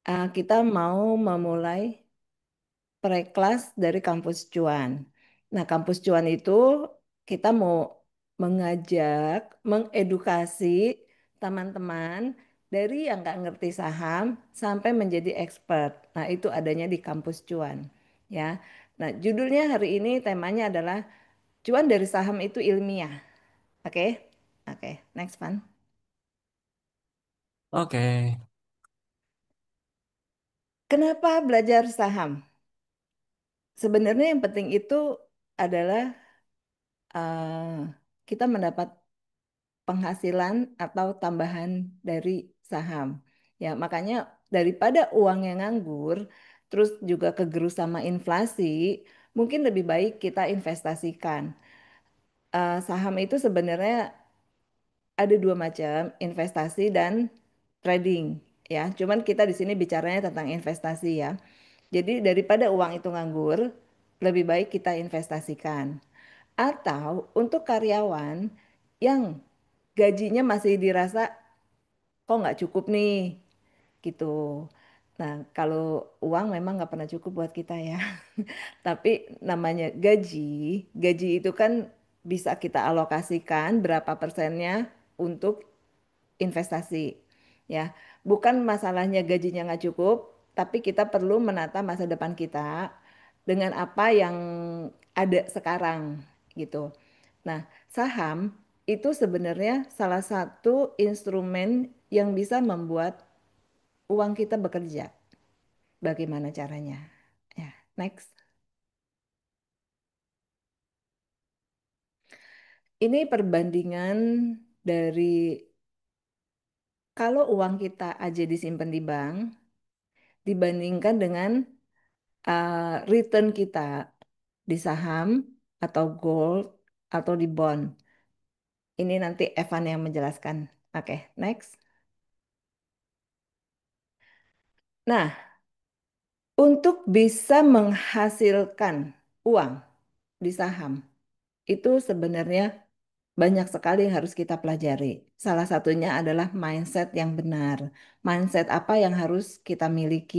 Kita mau memulai pre-kelas dari kampus Cuan. Nah, kampus Cuan itu kita mau mengajak, mengedukasi teman-teman dari yang nggak ngerti saham sampai menjadi expert. Nah, itu adanya di kampus Cuan, ya. Nah, judulnya hari ini temanya adalah Cuan dari saham itu ilmiah. Oke, oke, next one. Oke, Kenapa belajar saham? Sebenarnya yang penting itu adalah eh, kita mendapat penghasilan atau tambahan dari saham. Ya, makanya daripada uang yang nganggur, terus juga kegerus sama inflasi, mungkin lebih baik kita investasikan. Saham itu sebenarnya ada dua macam, investasi dan trading. Ya, cuman kita di sini bicaranya tentang investasi ya. Jadi daripada uang itu nganggur, lebih baik kita investasikan. Atau untuk karyawan yang gajinya masih dirasa kok nggak cukup nih gitu. Nah, kalau uang memang nggak pernah cukup buat kita ya. Tapi namanya gaji, gaji itu kan bisa kita alokasikan berapa persennya untuk investasi. Ya, bukan masalahnya gajinya nggak cukup, tapi kita perlu menata masa depan kita dengan apa yang ada sekarang gitu. Nah, saham itu sebenarnya salah satu instrumen yang bisa membuat uang kita bekerja. Bagaimana caranya? Ya, next. Ini perbandingan dari kalau uang kita aja disimpan di bank dibandingkan dengan return kita di saham atau gold atau di bond. Ini nanti Evan yang menjelaskan. Oke, next. Nah, untuk bisa menghasilkan uang di saham, itu sebenarnya banyak sekali yang harus kita pelajari. Salah satunya adalah mindset yang benar. Mindset apa yang harus kita miliki.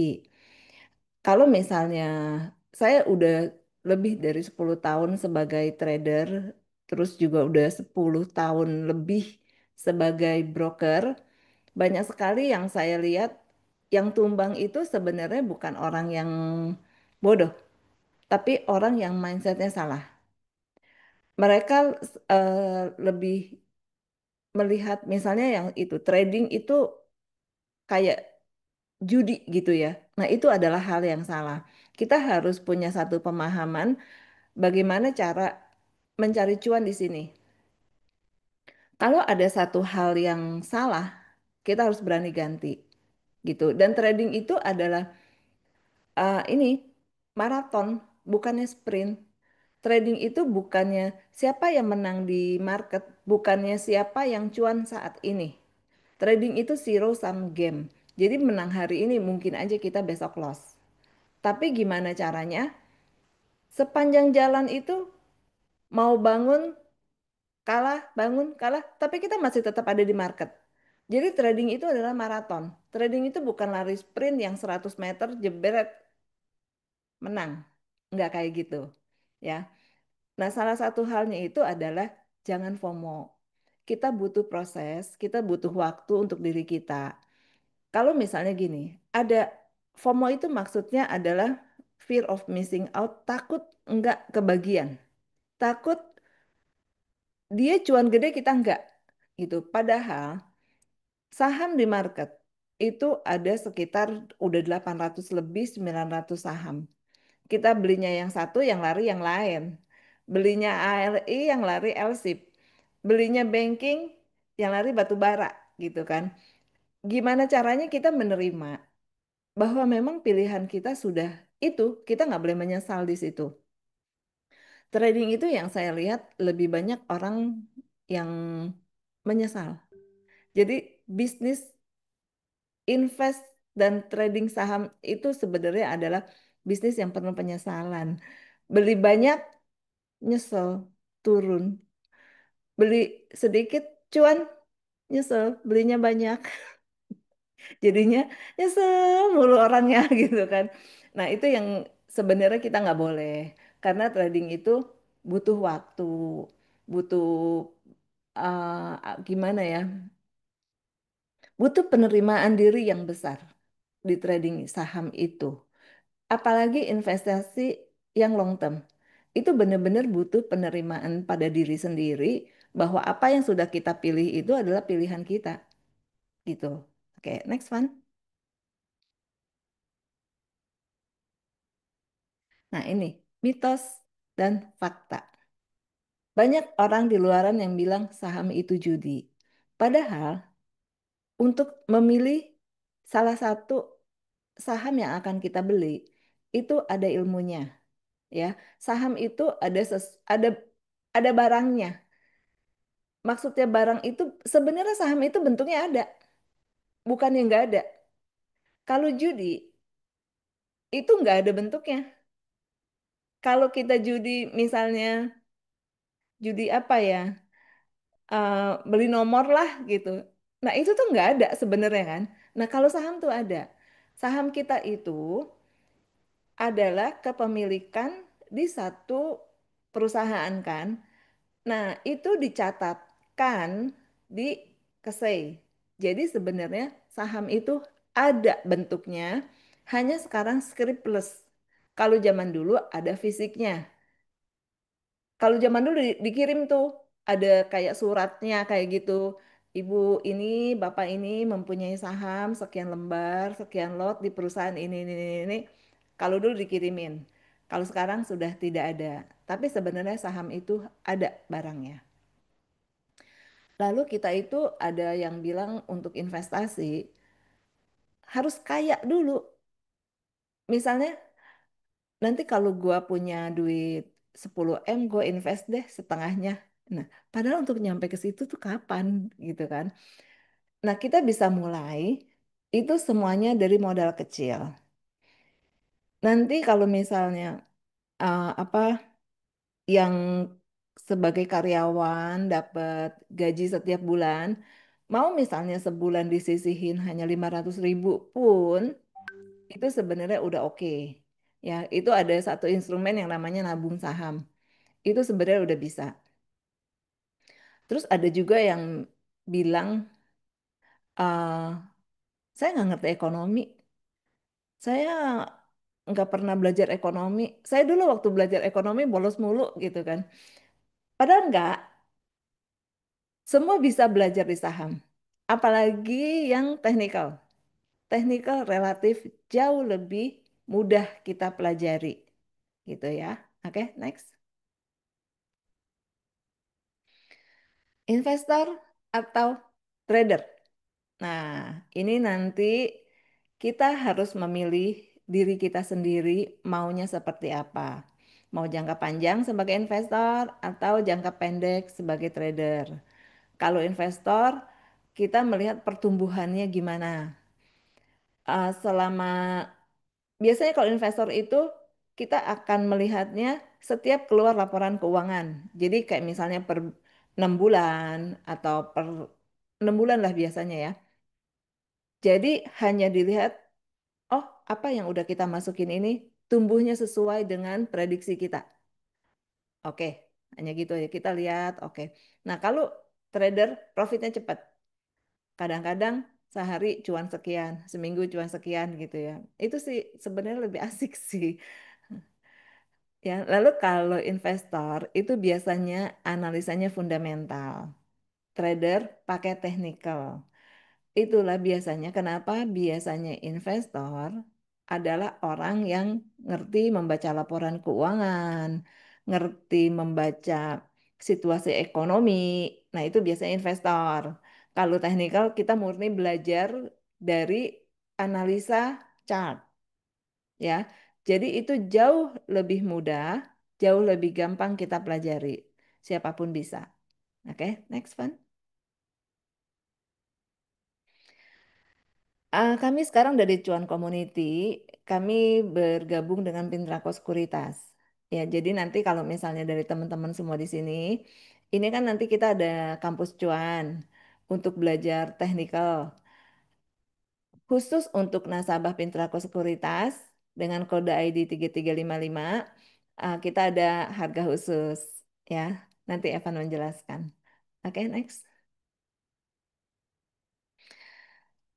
Kalau misalnya saya udah lebih dari 10 tahun sebagai trader, terus juga udah 10 tahun lebih sebagai broker, banyak sekali yang saya lihat yang tumbang itu sebenarnya bukan orang yang bodoh, tapi orang yang mindsetnya salah. Mereka lebih melihat misalnya yang itu trading itu kayak judi gitu ya. Nah, itu adalah hal yang salah. Kita harus punya satu pemahaman bagaimana cara mencari cuan di sini. Kalau ada satu hal yang salah, kita harus berani ganti gitu. Dan trading itu adalah ini maraton, bukannya sprint. Trading itu bukannya siapa yang menang di market, bukannya siapa yang cuan saat ini. Trading itu zero sum game. Jadi menang hari ini mungkin aja kita besok loss. Tapi gimana caranya? Sepanjang jalan itu mau bangun, kalah, bangun, kalah, tapi kita masih tetap ada di market. Jadi trading itu adalah maraton. Trading itu bukan lari sprint yang 100 meter jebret menang. Nggak kayak gitu. Ya. Nah, salah satu halnya itu adalah jangan FOMO. Kita butuh proses, kita butuh waktu untuk diri kita. Kalau misalnya gini, ada FOMO itu maksudnya adalah fear of missing out, takut nggak kebagian. Takut dia cuan gede kita nggak gitu. Padahal saham di market itu ada sekitar udah 800 lebih 900 saham. Kita belinya yang satu, yang lari yang lain. Belinya ALI, yang lari LSIP. Belinya banking, yang lari batu bara gitu kan. Gimana caranya kita menerima bahwa memang pilihan kita sudah itu, kita nggak boleh menyesal di situ. Trading itu yang saya lihat lebih banyak orang yang menyesal. Jadi bisnis invest dan trading saham itu sebenarnya adalah bisnis yang penuh penyesalan. Beli banyak, nyesel, turun. Beli sedikit, cuan, nyesel, belinya banyak. Jadinya nyesel mulu orangnya gitu kan. Nah, itu yang sebenarnya kita nggak boleh. Karena trading itu butuh waktu, butuh gimana ya? Butuh penerimaan diri yang besar di trading saham itu. Apalagi investasi yang long term. Itu benar-benar butuh penerimaan pada diri sendiri bahwa apa yang sudah kita pilih itu adalah pilihan kita gitu. Oke, next one. Nah, ini mitos dan fakta. Banyak orang di luaran yang bilang saham itu judi. Padahal untuk memilih salah satu saham yang akan kita beli itu ada ilmunya, ya. Saham itu ada barangnya. Maksudnya barang itu sebenarnya saham itu bentuknya ada, bukan yang nggak ada. Kalau judi itu nggak ada bentuknya. Kalau kita judi misalnya judi apa ya? Beli nomor lah gitu. Nah, itu tuh nggak ada sebenarnya kan. Nah, kalau saham tuh ada. Saham kita itu adalah kepemilikan di satu perusahaan kan. Nah, itu dicatatkan di KSEI. Jadi sebenarnya saham itu ada bentuknya, hanya sekarang scriptless. Kalau zaman dulu ada fisiknya. Kalau zaman dulu dikirim tuh ada kayak suratnya kayak gitu. Ibu ini, bapak ini mempunyai saham sekian lembar, sekian lot di perusahaan ini. Kalau dulu dikirimin. Kalau sekarang sudah tidak ada. Tapi sebenarnya saham itu ada barangnya. Lalu kita itu ada yang bilang untuk investasi harus kaya dulu. Misalnya nanti kalau gua punya duit 10 M, gua invest deh setengahnya. Nah, padahal untuk nyampe ke situ tuh kapan gitu kan. Nah, kita bisa mulai itu semuanya dari modal kecil. Nanti kalau misalnya apa yang sebagai karyawan dapat gaji setiap bulan, mau misalnya sebulan disisihin hanya 500.000 pun, itu sebenarnya udah oke. Ya, itu ada satu instrumen yang namanya nabung saham. Itu sebenarnya udah bisa. Terus ada juga yang bilang, eh saya nggak ngerti ekonomi, saya nggak pernah belajar ekonomi. Saya dulu waktu belajar ekonomi bolos mulu gitu kan. Padahal nggak, semua bisa belajar di saham. Apalagi yang teknikal. Teknikal relatif jauh lebih mudah kita pelajari. Gitu ya. Oke, next. Investor atau trader? Nah, ini nanti kita harus memilih diri kita sendiri maunya seperti apa. Mau jangka panjang sebagai investor atau jangka pendek sebagai trader. Kalau investor, kita melihat pertumbuhannya gimana. Selama biasanya kalau investor itu kita akan melihatnya setiap keluar laporan keuangan. Jadi kayak misalnya per 6 bulan atau per 6 bulan lah biasanya ya. Jadi hanya dilihat, oh apa yang udah kita masukin ini tumbuhnya sesuai dengan prediksi kita. Oke, hanya gitu ya kita lihat. Oke. Nah kalau trader profitnya cepat. Kadang-kadang sehari cuan sekian, seminggu cuan sekian gitu ya. Itu sih sebenarnya lebih asik sih. Ya, lalu kalau investor itu biasanya analisanya fundamental. Trader pakai technical. Itulah biasanya kenapa biasanya investor adalah orang yang ngerti membaca laporan keuangan, ngerti membaca situasi ekonomi. Nah, itu biasanya investor. Kalau teknikal kita murni belajar dari analisa chart ya. Jadi itu jauh lebih mudah, jauh lebih gampang kita pelajari. Siapapun bisa. Oke, next one. Kami sekarang dari Cuan Community, kami bergabung dengan Pintrako Sekuritas. Ya, jadi nanti kalau misalnya dari teman-teman semua di sini, ini kan nanti kita ada kampus Cuan untuk belajar teknikal. khusus untuk nasabah Pintraco Sekuritas dengan kode ID 3355, kita ada harga khusus ya. Nanti Evan menjelaskan. Oke, next.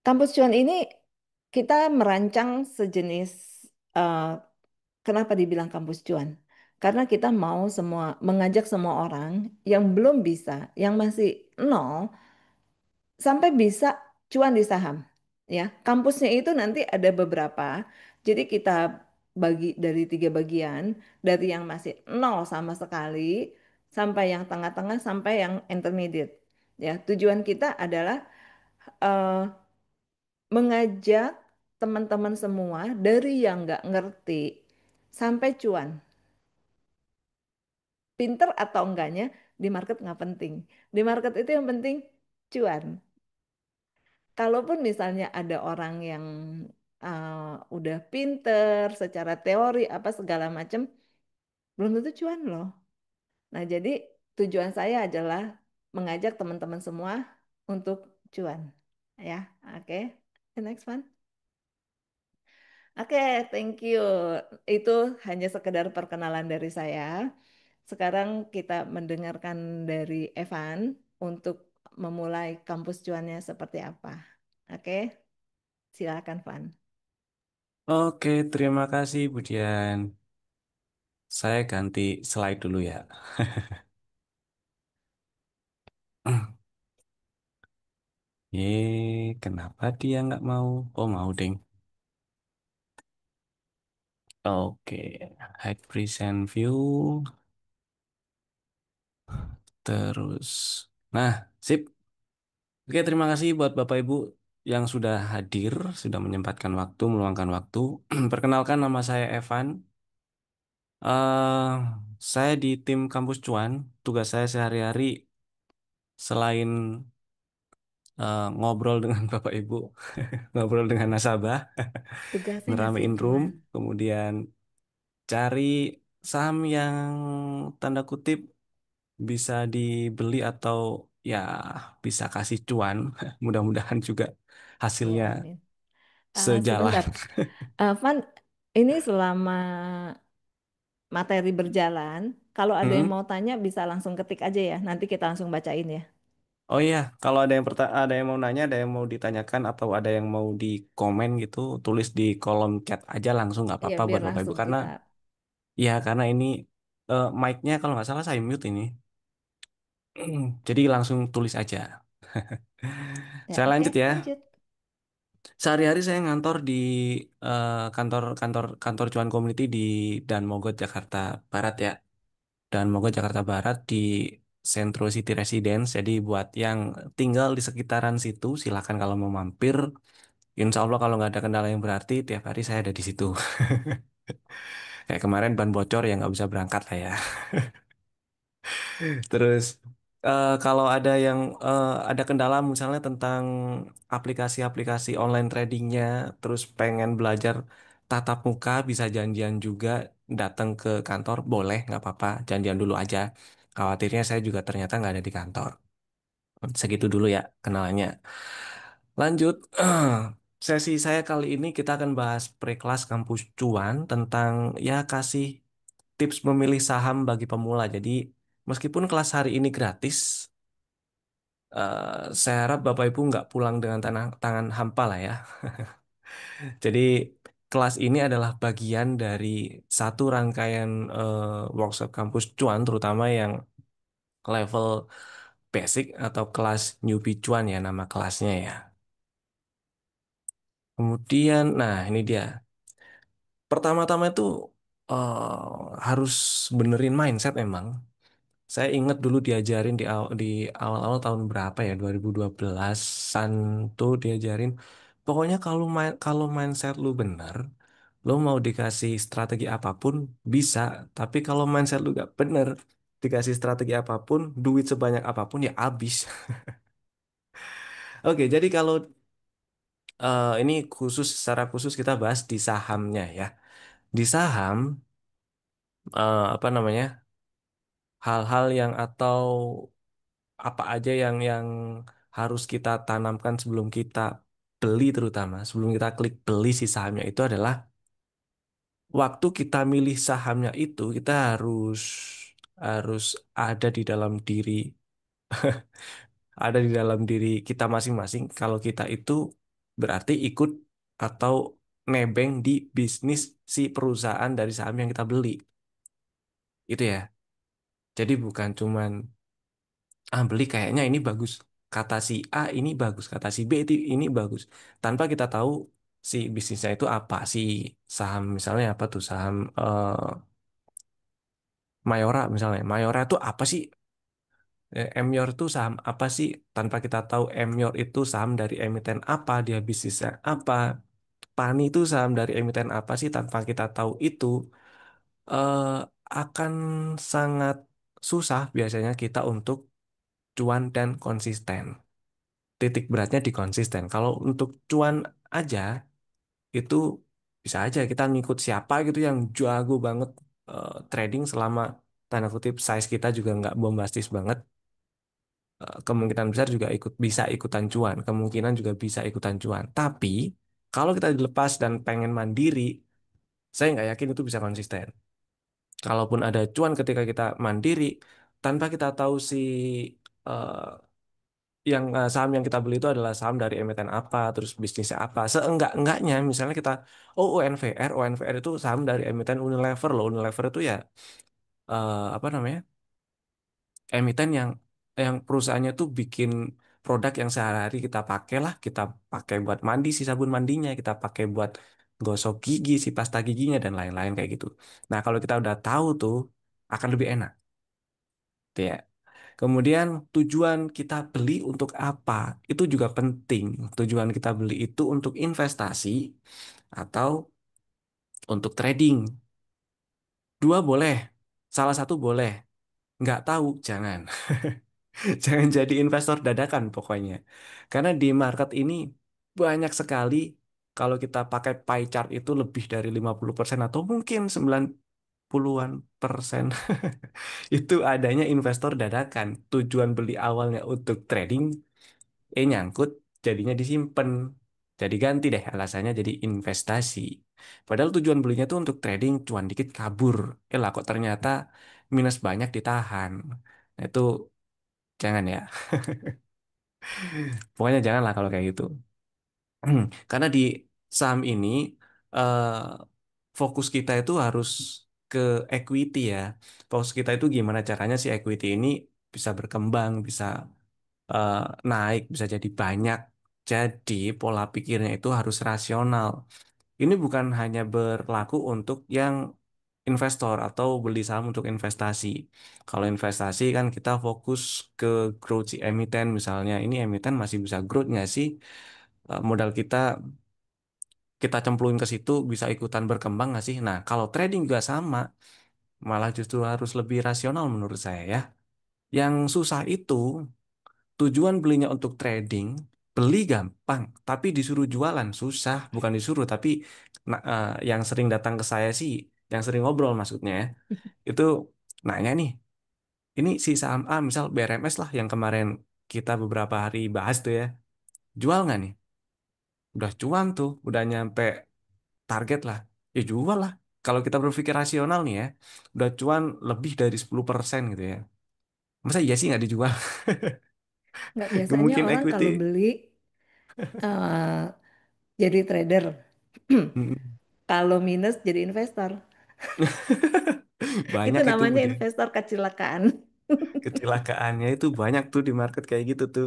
Kampus Cuan ini kita merancang sejenis, eh, kenapa dibilang kampus cuan? Karena kita mau mengajak semua orang yang belum bisa, yang masih nol, sampai bisa cuan di saham. Ya, kampusnya itu nanti ada beberapa. Jadi kita bagi dari 3 bagian, dari yang masih nol sama sekali, sampai yang tengah-tengah, sampai yang intermediate. Ya, tujuan kita adalah eh, mengajak teman-teman semua dari yang nggak ngerti sampai cuan. Pinter atau enggaknya di market nggak penting. Di market itu yang penting cuan. Kalaupun misalnya ada orang yang udah pinter secara teori apa segala macam, belum tentu cuan loh. Nah, jadi tujuan saya adalah mengajak teman-teman semua untuk cuan. Ya, oke. The next one. Oke, thank you. Itu hanya sekedar perkenalan dari saya. Sekarang kita mendengarkan dari Evan untuk memulai kampus cuannya seperti apa. Oke, silakan Van. Oke, terima kasih Bu Dian. Saya ganti slide dulu ya. Kenapa dia nggak mau? Oh, mau, ding. Oke, hide present view. Terus, nah, sip. Oke, terima kasih buat Bapak Ibu yang sudah hadir, sudah menyempatkan waktu, meluangkan waktu. Perkenalkan, nama saya Evan. eh saya di tim Kampus Cuan. Tugas saya sehari-hari selain ngobrol dengan Bapak Ibu, ngobrol dengan nasabah, Tugasnya ngasih ngeramein room, cuan. kemudian cari saham yang tanda kutip bisa dibeli atau ya bisa kasih cuan. Mudah-mudahan juga Oh, hasilnya amin. sejalan. Sebentar, Van, ini selama materi berjalan, kalau ada yang Hmm. mau tanya bisa langsung ketik aja ya. Nanti kita langsung bacain ya. Oh iya, kalau ada yang mau nanya, ada yang mau ditanyakan atau ada yang mau di komen gitu, tulis di kolom chat aja langsung nggak Iya, apa-apa biar buat Bapak Ibu langsung karena kita. karena ini mic-nya kalau nggak salah saya mute ini. Jadi langsung tulis aja. Ya, Saya oke, lanjut ya. lanjut. Sehari-hari saya ngantor di kantor kantor kantor Cuan Community di Dan Mogot Jakarta Barat ya. Dan Mogot Jakarta Barat di Centro City Residence. Jadi buat yang tinggal di sekitaran situ, silakan kalau mau mampir. Insya Allah kalau nggak ada kendala yang berarti, tiap hari saya ada di situ. Kayak kemarin ban bocor ya nggak bisa berangkat lah ya. Terus kalau ada yang ada kendala misalnya tentang aplikasi-aplikasi online tradingnya, terus pengen belajar tatap muka, bisa janjian juga datang ke kantor, boleh nggak apa-apa, janjian dulu aja. Khawatirnya saya juga ternyata nggak ada di kantor. Segitu dulu ya kenalannya. Lanjut, sesi saya kali ini kita akan bahas pre-kelas kampus cuan tentang ya kasih tips memilih saham bagi pemula. Jadi meskipun kelas hari ini gratis, saya harap Bapak Ibu nggak pulang dengan tangan hampa lah ya. Jadi kelas ini adalah bagian dari satu rangkaian workshop kampus cuan, terutama yang level basic atau kelas newbie cuan ya nama kelasnya ya. Kemudian, nah ini dia. Pertama-tama itu harus benerin mindset emang. Saya ingat dulu diajarin di awal-awal tahun berapa ya 2012-an tuh diajarin. Pokoknya kalau mindset lu bener, lu mau dikasih strategi apapun bisa. Tapi kalau mindset lu gak bener, dikasih strategi apapun, duit sebanyak apapun ya habis. Oke, jadi kalau ini secara khusus kita bahas di sahamnya ya. Di saham apa namanya? Hal-hal yang atau apa aja yang harus kita tanamkan sebelum kita beli terutama, sebelum kita klik beli si sahamnya itu adalah waktu kita milih sahamnya itu kita harus harus ada di dalam diri ada di dalam diri kita masing-masing kalau kita itu berarti ikut atau nebeng di bisnis si perusahaan dari saham yang kita beli. Itu ya. Jadi bukan cuman beli kayaknya ini bagus. Kata si A ini bagus, kata si B itu ini bagus. Tanpa kita tahu si bisnisnya itu apa, si saham misalnya apa tuh saham Mayora misalnya. Mayora itu apa sih? Emyor itu saham apa sih? Tanpa kita tahu Emyor itu saham dari emiten apa, dia bisnisnya apa. Pani itu saham dari emiten apa sih? Tanpa kita tahu itu, eh, akan sangat susah biasanya kita untuk cuan dan konsisten. Titik beratnya di konsisten. Kalau untuk cuan aja, itu bisa aja kita ngikut siapa gitu yang jago banget trading selama tanda kutip size kita juga nggak bombastis banget. Kemungkinan besar juga bisa ikutan cuan, kemungkinan juga bisa ikutan cuan. Tapi kalau kita dilepas dan pengen mandiri, saya nggak yakin itu bisa konsisten. Kalaupun ada cuan ketika kita mandiri, tanpa kita tahu si eh, saham yang kita beli itu adalah saham dari emiten apa, terus bisnisnya apa. Seenggak-enggaknya, misalnya kita, oh ONVR itu saham dari emiten Unilever loh. Unilever itu ya apa namanya? Emiten yang perusahaannya tuh bikin produk yang sehari-hari kita pakai lah, kita pakai buat mandi si sabun mandinya, kita pakai buat gosok gigi si pasta giginya dan lain-lain kayak gitu. Nah, kalau kita udah tahu tuh akan lebih enak, gitu ya. Kemudian tujuan kita beli untuk apa? Itu juga penting. Tujuan kita beli itu untuk investasi atau untuk trading. Dua boleh, salah satu boleh. Nggak tahu, jangan. Jangan jadi investor dadakan pokoknya. Karena di market ini banyak sekali kalau kita pakai pie chart itu lebih dari 50% atau mungkin 90-an persen itu adanya investor dadakan. Tujuan beli awalnya untuk trading, nyangkut jadinya disimpan. Jadi ganti deh alasannya jadi investasi. Padahal tujuan belinya tuh untuk trading, cuan dikit kabur. Lah kok ternyata minus banyak ditahan. Nah, itu jangan ya. Pokoknya janganlah kalau kayak gitu. Karena di saham ini eh, fokus kita itu harus ke equity ya. Fokus kita itu gimana caranya si equity ini bisa berkembang, bisa eh, naik, bisa jadi banyak. Jadi pola pikirnya itu harus rasional. Ini bukan hanya berlaku untuk yang investor atau beli saham untuk investasi. Kalau investasi kan kita fokus ke growth si emiten misalnya. Ini emiten masih bisa growth nggak sih? Modal kita cemplungin ke situ bisa ikutan berkembang nggak sih? Nah, kalau trading juga sama, malah justru harus lebih rasional menurut saya ya. Yang susah itu tujuan belinya untuk trading, beli gampang, tapi disuruh jualan susah. Bukan disuruh, tapi yang sering datang ke saya sih, yang sering ngobrol maksudnya, ya, itu nanya nih, ini si saham A, misal BRMS lah yang kemarin kita beberapa hari bahas tuh ya, jual nggak nih? Udah cuan tuh, udah nyampe target lah, ya jual lah. Kalau kita berpikir rasional nih ya, udah cuan lebih dari 10% gitu ya. Masa iya sih nggak dijual? Nggak, Nggak biasanya mungkin orang equity. kalau beli eh, jadi trader. Mm. Kalau minus jadi investor. Itu Banyak itu namanya budaya. investor kecelakaan. Kecelakaannya itu banyak tuh di market kayak gitu tuh.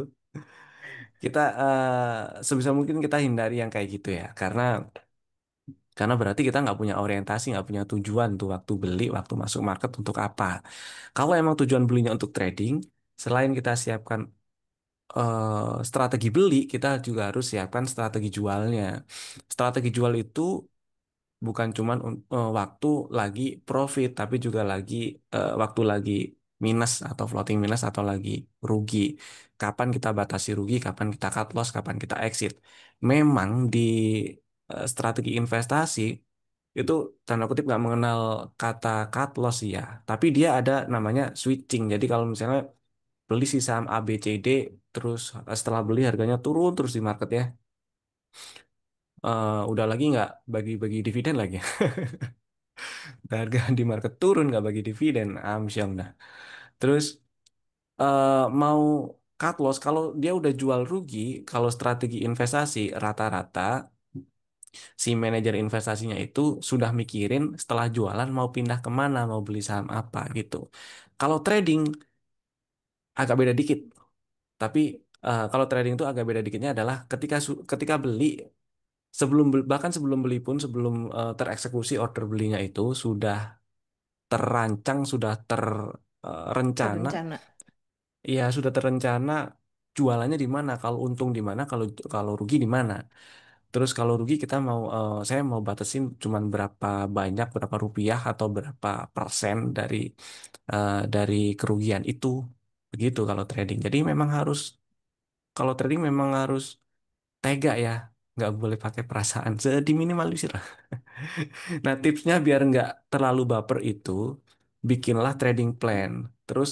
Kita sebisa mungkin kita hindari yang kayak gitu ya. Karena berarti kita nggak punya orientasi, nggak punya tujuan tuh waktu beli, waktu masuk market untuk apa. Kalau emang tujuan belinya untuk trading, selain kita siapkan strategi beli, kita juga harus siapkan strategi jualnya. Strategi jual itu bukan cuman waktu lagi profit, tapi juga waktu lagi minus atau floating minus atau lagi rugi. Kapan kita batasi rugi, kapan kita cut loss, kapan kita exit. Memang di strategi investasi itu tanda kutip nggak mengenal kata cut loss ya, tapi dia ada namanya switching. Jadi kalau misalnya beli si saham A, B, C, D, terus setelah beli harganya turun terus di market ya. Udah lagi nggak bagi-bagi dividen lagi. Harga di market turun nggak bagi dividen, amsyong dah. Terus mau cut loss kalau dia udah jual rugi, kalau strategi investasi rata-rata si manajer investasinya itu sudah mikirin setelah jualan mau pindah kemana, mau beli saham apa gitu. Kalau trading agak beda dikit, tapi kalau trading itu agak beda dikitnya adalah ketika beli bahkan sebelum beli pun sebelum tereksekusi order belinya itu sudah terancang, sudah terencana. Terencana. Iya, sudah terencana jualannya di mana, kalau untung di mana, kalau kalau rugi di mana. Terus kalau rugi saya mau batasin cuman berapa banyak, berapa rupiah atau berapa persen dari kerugian itu. Begitu kalau trading. Jadi kalau trading memang harus tega ya, nggak boleh pakai perasaan, diminimalisir lah. Nah, tipsnya biar nggak terlalu baper itu, bikinlah trading plan. Terus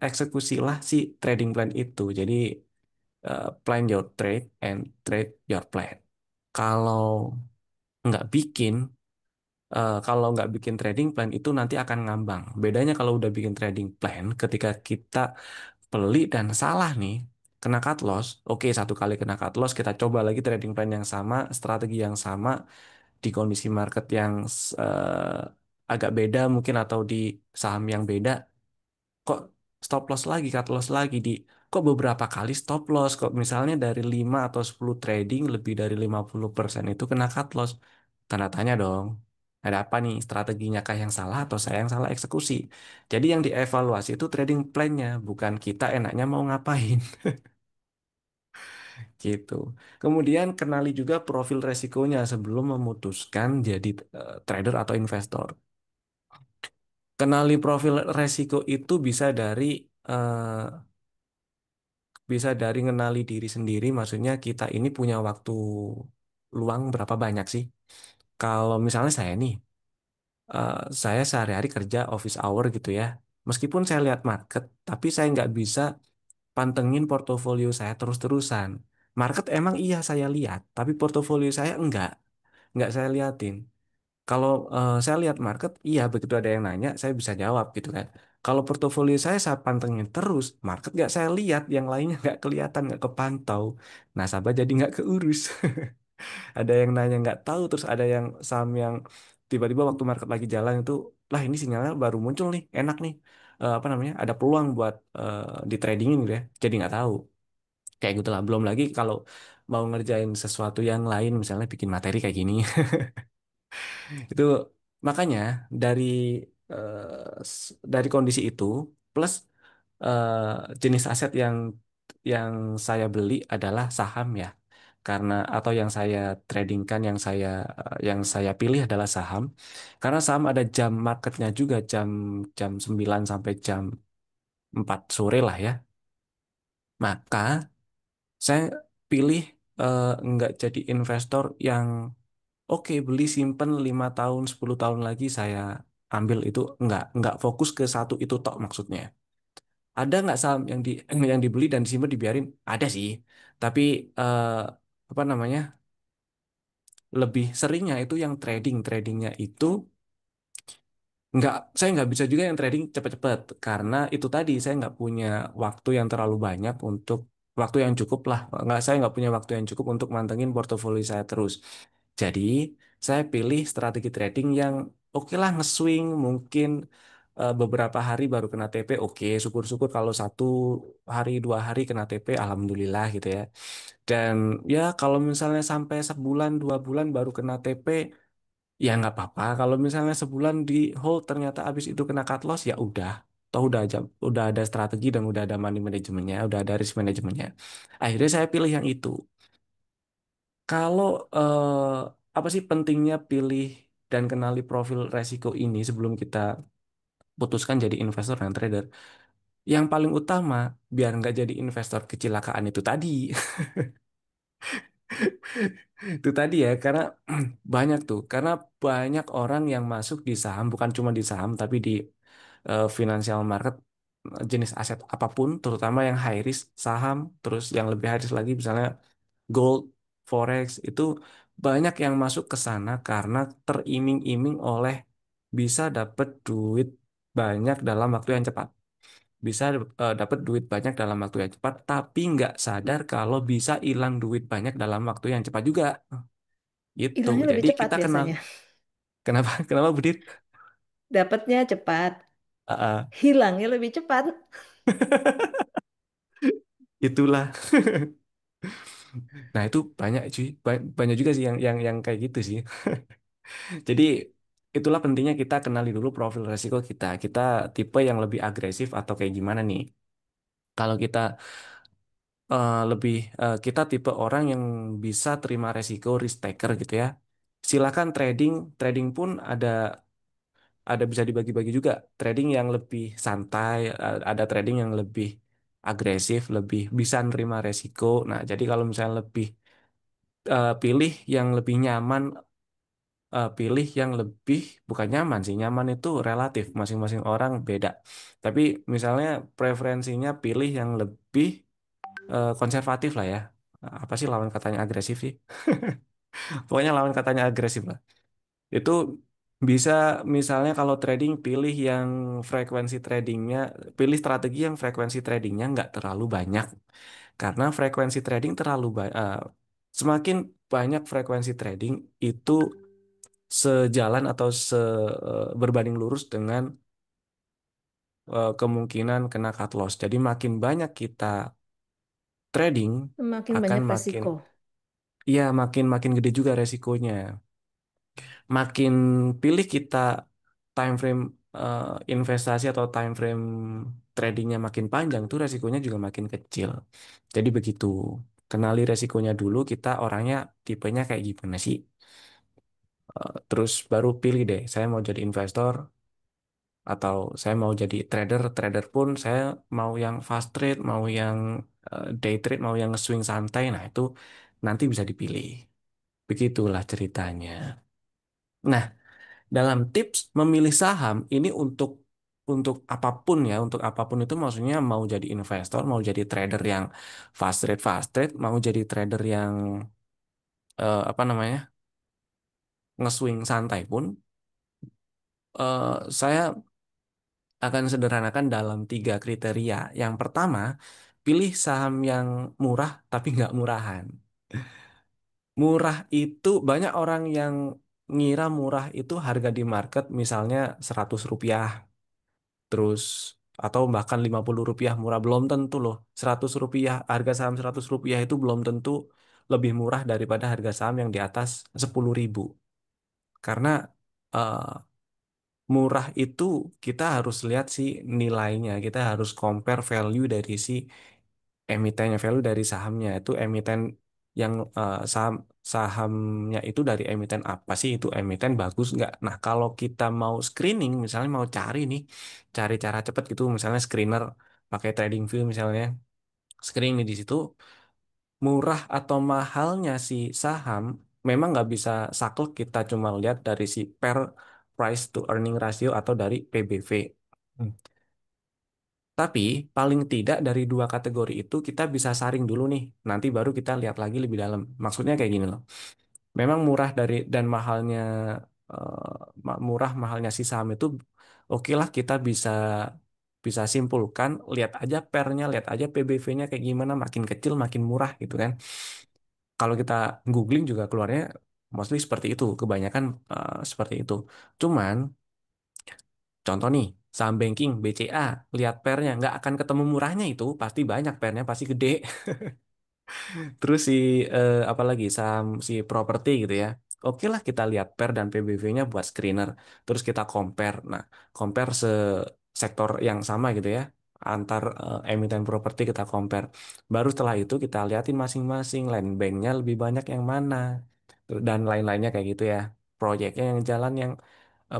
eksekusilah si trading plan itu. Jadi, plan your trade and trade your plan. Kalau nggak bikin, kalau nggak bikin trading plan itu nanti akan ngambang. Bedanya kalau udah bikin trading plan, ketika kita beli dan salah nih, kena cut loss. Oke, satu kali kena cut loss, kita coba lagi trading plan yang sama, strategi yang sama, di kondisi market yang agak beda mungkin atau di saham yang beda, kok stop loss lagi, cut loss lagi kok beberapa kali stop loss, kok misalnya dari 5 atau 10 trading lebih dari 50% itu kena cut loss. Tanda tanya dong. Ada apa nih? Strateginya kah yang salah atau saya yang salah eksekusi? Jadi yang dievaluasi itu trading plan-nya, bukan kita enaknya mau ngapain gitu. Kemudian kenali juga profil resikonya sebelum memutuskan jadi trader atau investor. Kenali profil resiko itu eh, bisa dari ngenali diri sendiri, maksudnya kita ini punya waktu luang berapa banyak sih? Kalau misalnya saya nih, eh, saya sehari-hari kerja office hour gitu ya. Meskipun saya lihat market, tapi saya nggak bisa pantengin portofolio saya terus-terusan. Market emang iya saya lihat, tapi portofolio saya nggak saya liatin. Kalau saya lihat market, iya begitu ada yang nanya, saya bisa jawab gitu kan. Kalau portofolio saya pantengin terus, market nggak saya lihat, yang lainnya nggak kelihatan, nggak kepantau. Nasabah jadi nggak keurus. Ada yang nanya nggak tahu, terus ada yang saham yang tiba-tiba waktu market lagi jalan itu, lah ini sinyalnya baru muncul nih, enak nih. Apa namanya? Ada peluang buat di tradingin gitu ya. Jadi nggak tahu. Kayak gitu lah. Belum lagi kalau mau ngerjain sesuatu yang lain, misalnya bikin materi kayak gini. Itu makanya dari dari kondisi itu plus jenis aset yang saya beli adalah saham ya. Karena atau yang saya tradingkan yang saya pilih adalah saham. Karena saham ada jam marketnya juga jam jam 9 sampai jam 4 sore lah ya. Maka saya pilih nggak jadi investor yang oke, beli simpen 5 tahun, 10 tahun lagi saya ambil itu, nggak fokus ke satu itu tok maksudnya. Ada nggak saham yang dibeli dan disimpan dibiarin? Ada sih, tapi eh, apa namanya? Lebih seringnya itu yang tradingnya itu saya nggak bisa juga yang trading cepet-cepet karena itu tadi saya nggak punya waktu yang terlalu banyak untuk waktu yang cukup lah. Saya nggak punya waktu yang cukup untuk mantengin portofolio saya terus. Jadi saya pilih strategi trading yang oke lah nge-swing mungkin beberapa hari baru kena TP. Oke, syukur-syukur kalau 1 hari 2 hari kena TP, alhamdulillah gitu ya. Dan ya kalau misalnya sampai sebulan 2 bulan baru kena TP, ya nggak apa-apa. Kalau misalnya sebulan di hold ternyata abis itu kena cut loss, ya udah. Toh udah ada strategi dan udah ada money manajemennya, udah ada risk manajemennya. Akhirnya saya pilih yang itu. Kalau apa sih pentingnya pilih dan kenali profil resiko ini sebelum kita putuskan jadi investor dan trader? Yang paling utama biar nggak jadi investor kecelakaan itu tadi. Itu tadi ya, karena banyak tuh, karena banyak orang yang masuk di saham, bukan cuma di saham, tapi di financial market, jenis aset apapun, terutama yang high risk, saham, terus yang lebih high risk lagi, misalnya gold. forex itu banyak yang masuk ke sana karena teriming-iming oleh bisa dapat duit banyak dalam waktu yang cepat. Bisa dapat duit banyak dalam waktu yang cepat, tapi nggak sadar kalau bisa hilang duit banyak dalam waktu yang cepat juga. Itu. Hilangnya lebih Jadi cepat kita kenal. biasanya. Kenapa? Kenapa Budit? Dapatnya cepat, Ah, ah. hilangnya lebih cepat. Itulah. Nah itu banyak cuy, banyak juga sih yang kayak gitu sih. Jadi itulah pentingnya kita kenali dulu profil resiko kita. Kita tipe yang lebih agresif atau kayak gimana nih? Kalau kita kita tipe orang yang bisa terima resiko risk taker gitu ya. Silakan trading, trading pun ada bisa dibagi-bagi juga. Trading yang lebih santai, ada trading yang lebih agresif, lebih bisa nerima resiko. Nah, jadi kalau misalnya lebih pilih yang lebih nyaman, pilih yang lebih bukan nyaman sih, nyaman itu relatif, masing-masing orang beda. Tapi misalnya preferensinya pilih yang lebih konservatif lah ya. Apa sih lawan katanya agresif sih? Pokoknya lawan katanya agresif lah. Itu bisa misalnya kalau trading pilih yang frekuensi tradingnya, pilih strategi yang frekuensi tradingnya nggak terlalu banyak. Karena frekuensi trading terlalu banyak, semakin banyak frekuensi trading itu sejalan atau berbanding lurus dengan kemungkinan kena cut loss. Jadi makin banyak kita trading Semakin akan banyak makin resiko. iya makin makin gede juga resikonya. Makin pilih kita time frame investasi atau time frame tradingnya makin panjang tuh resikonya juga makin kecil. Jadi begitu. Kenali resikonya dulu kita orangnya tipenya kayak gimana sih. Terus baru pilih deh, saya mau jadi investor atau saya mau jadi trader. Trader pun saya mau yang fast trade, mau yang day trade, mau yang swing santai. Nah, itu nanti bisa dipilih. Begitulah ceritanya. Nah, dalam tips memilih saham ini untuk apapun ya, untuk apapun itu maksudnya mau jadi investor, mau jadi trader yang fast trade, mau jadi trader yang apa namanya nge-swing santai pun, saya akan sederhanakan dalam tiga kriteria. Yang pertama, pilih saham yang murah tapi nggak murahan. Murah itu banyak orang yang ngira murah itu harga di market misalnya Rp100 terus atau bahkan Rp50 murah belum tentu loh. Rp100 harga saham Rp100 itu belum tentu lebih murah daripada harga saham yang di atas 10.000 karena eh, murah itu kita harus lihat sih nilainya, kita harus compare value dari si emitennya, value dari sahamnya itu emiten yang sahamnya itu dari emiten apa sih, itu emiten bagus nggak. Nah kalau kita mau screening misalnya mau cari nih, cari cara cepat gitu misalnya screener pakai TradingView misalnya, screening di situ murah atau mahalnya si saham memang nggak bisa saklek kita cuma lihat dari si price to earning ratio atau dari PBV. Hmm. Tapi paling tidak dari dua kategori itu kita bisa saring dulu nih. Nanti baru kita lihat lagi lebih dalam. Maksudnya kayak gini loh. Memang murah dari dan mahalnya murah mahalnya si saham itu oke lah kita bisa bisa simpulkan, lihat aja pernya, lihat aja PBV-nya kayak gimana, makin kecil makin murah gitu kan. Kalau kita googling juga keluarnya mostly seperti itu, kebanyakan seperti itu. Cuman contoh nih, saham banking BCA, lihat pernya nggak akan ketemu murahnya itu, pasti banyak pernya, pasti gede. Terus si apalagi saham si properti gitu ya. Oke lah kita lihat per dan PBV-nya buat screener. Terus kita compare. Nah, compare sektor yang sama gitu ya. Antar emiten properti kita compare. Baru setelah itu kita liatin masing-masing land banknya lebih banyak yang mana. Dan lain-lainnya kayak gitu ya. Proyeknya yang jalan yang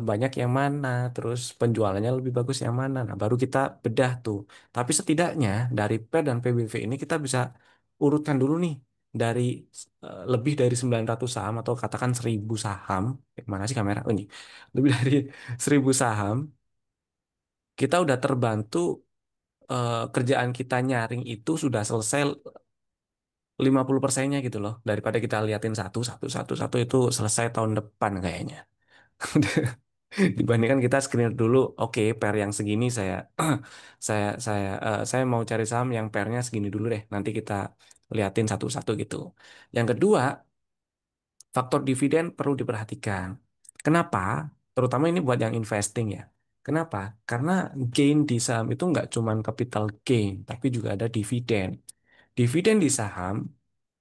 banyak yang mana. Terus penjualannya lebih bagus yang mana. Nah, baru kita bedah tuh. Tapi setidaknya dari PER dan PBV ini kita bisa urutkan dulu nih dari lebih dari 900 saham atau katakan 1.000 saham. Mana sih kamera? Oh, ini. Lebih dari 1.000 saham, kita udah terbantu kerjaan kita nyaring itu sudah selesai 50%-nya gitu loh. Daripada kita liatin satu, satu, satu, satu itu selesai tahun depan kayaknya. Dibandingkan kita screener dulu, oke, pair yang segini saya mau cari saham yang pairnya segini dulu deh. Nanti kita liatin satu-satu gitu. Yang kedua, faktor dividen perlu diperhatikan. Kenapa? Terutama ini buat yang investing ya. Kenapa? Karena gain di saham itu nggak cuma capital gain, tapi juga ada dividen. Dividen di saham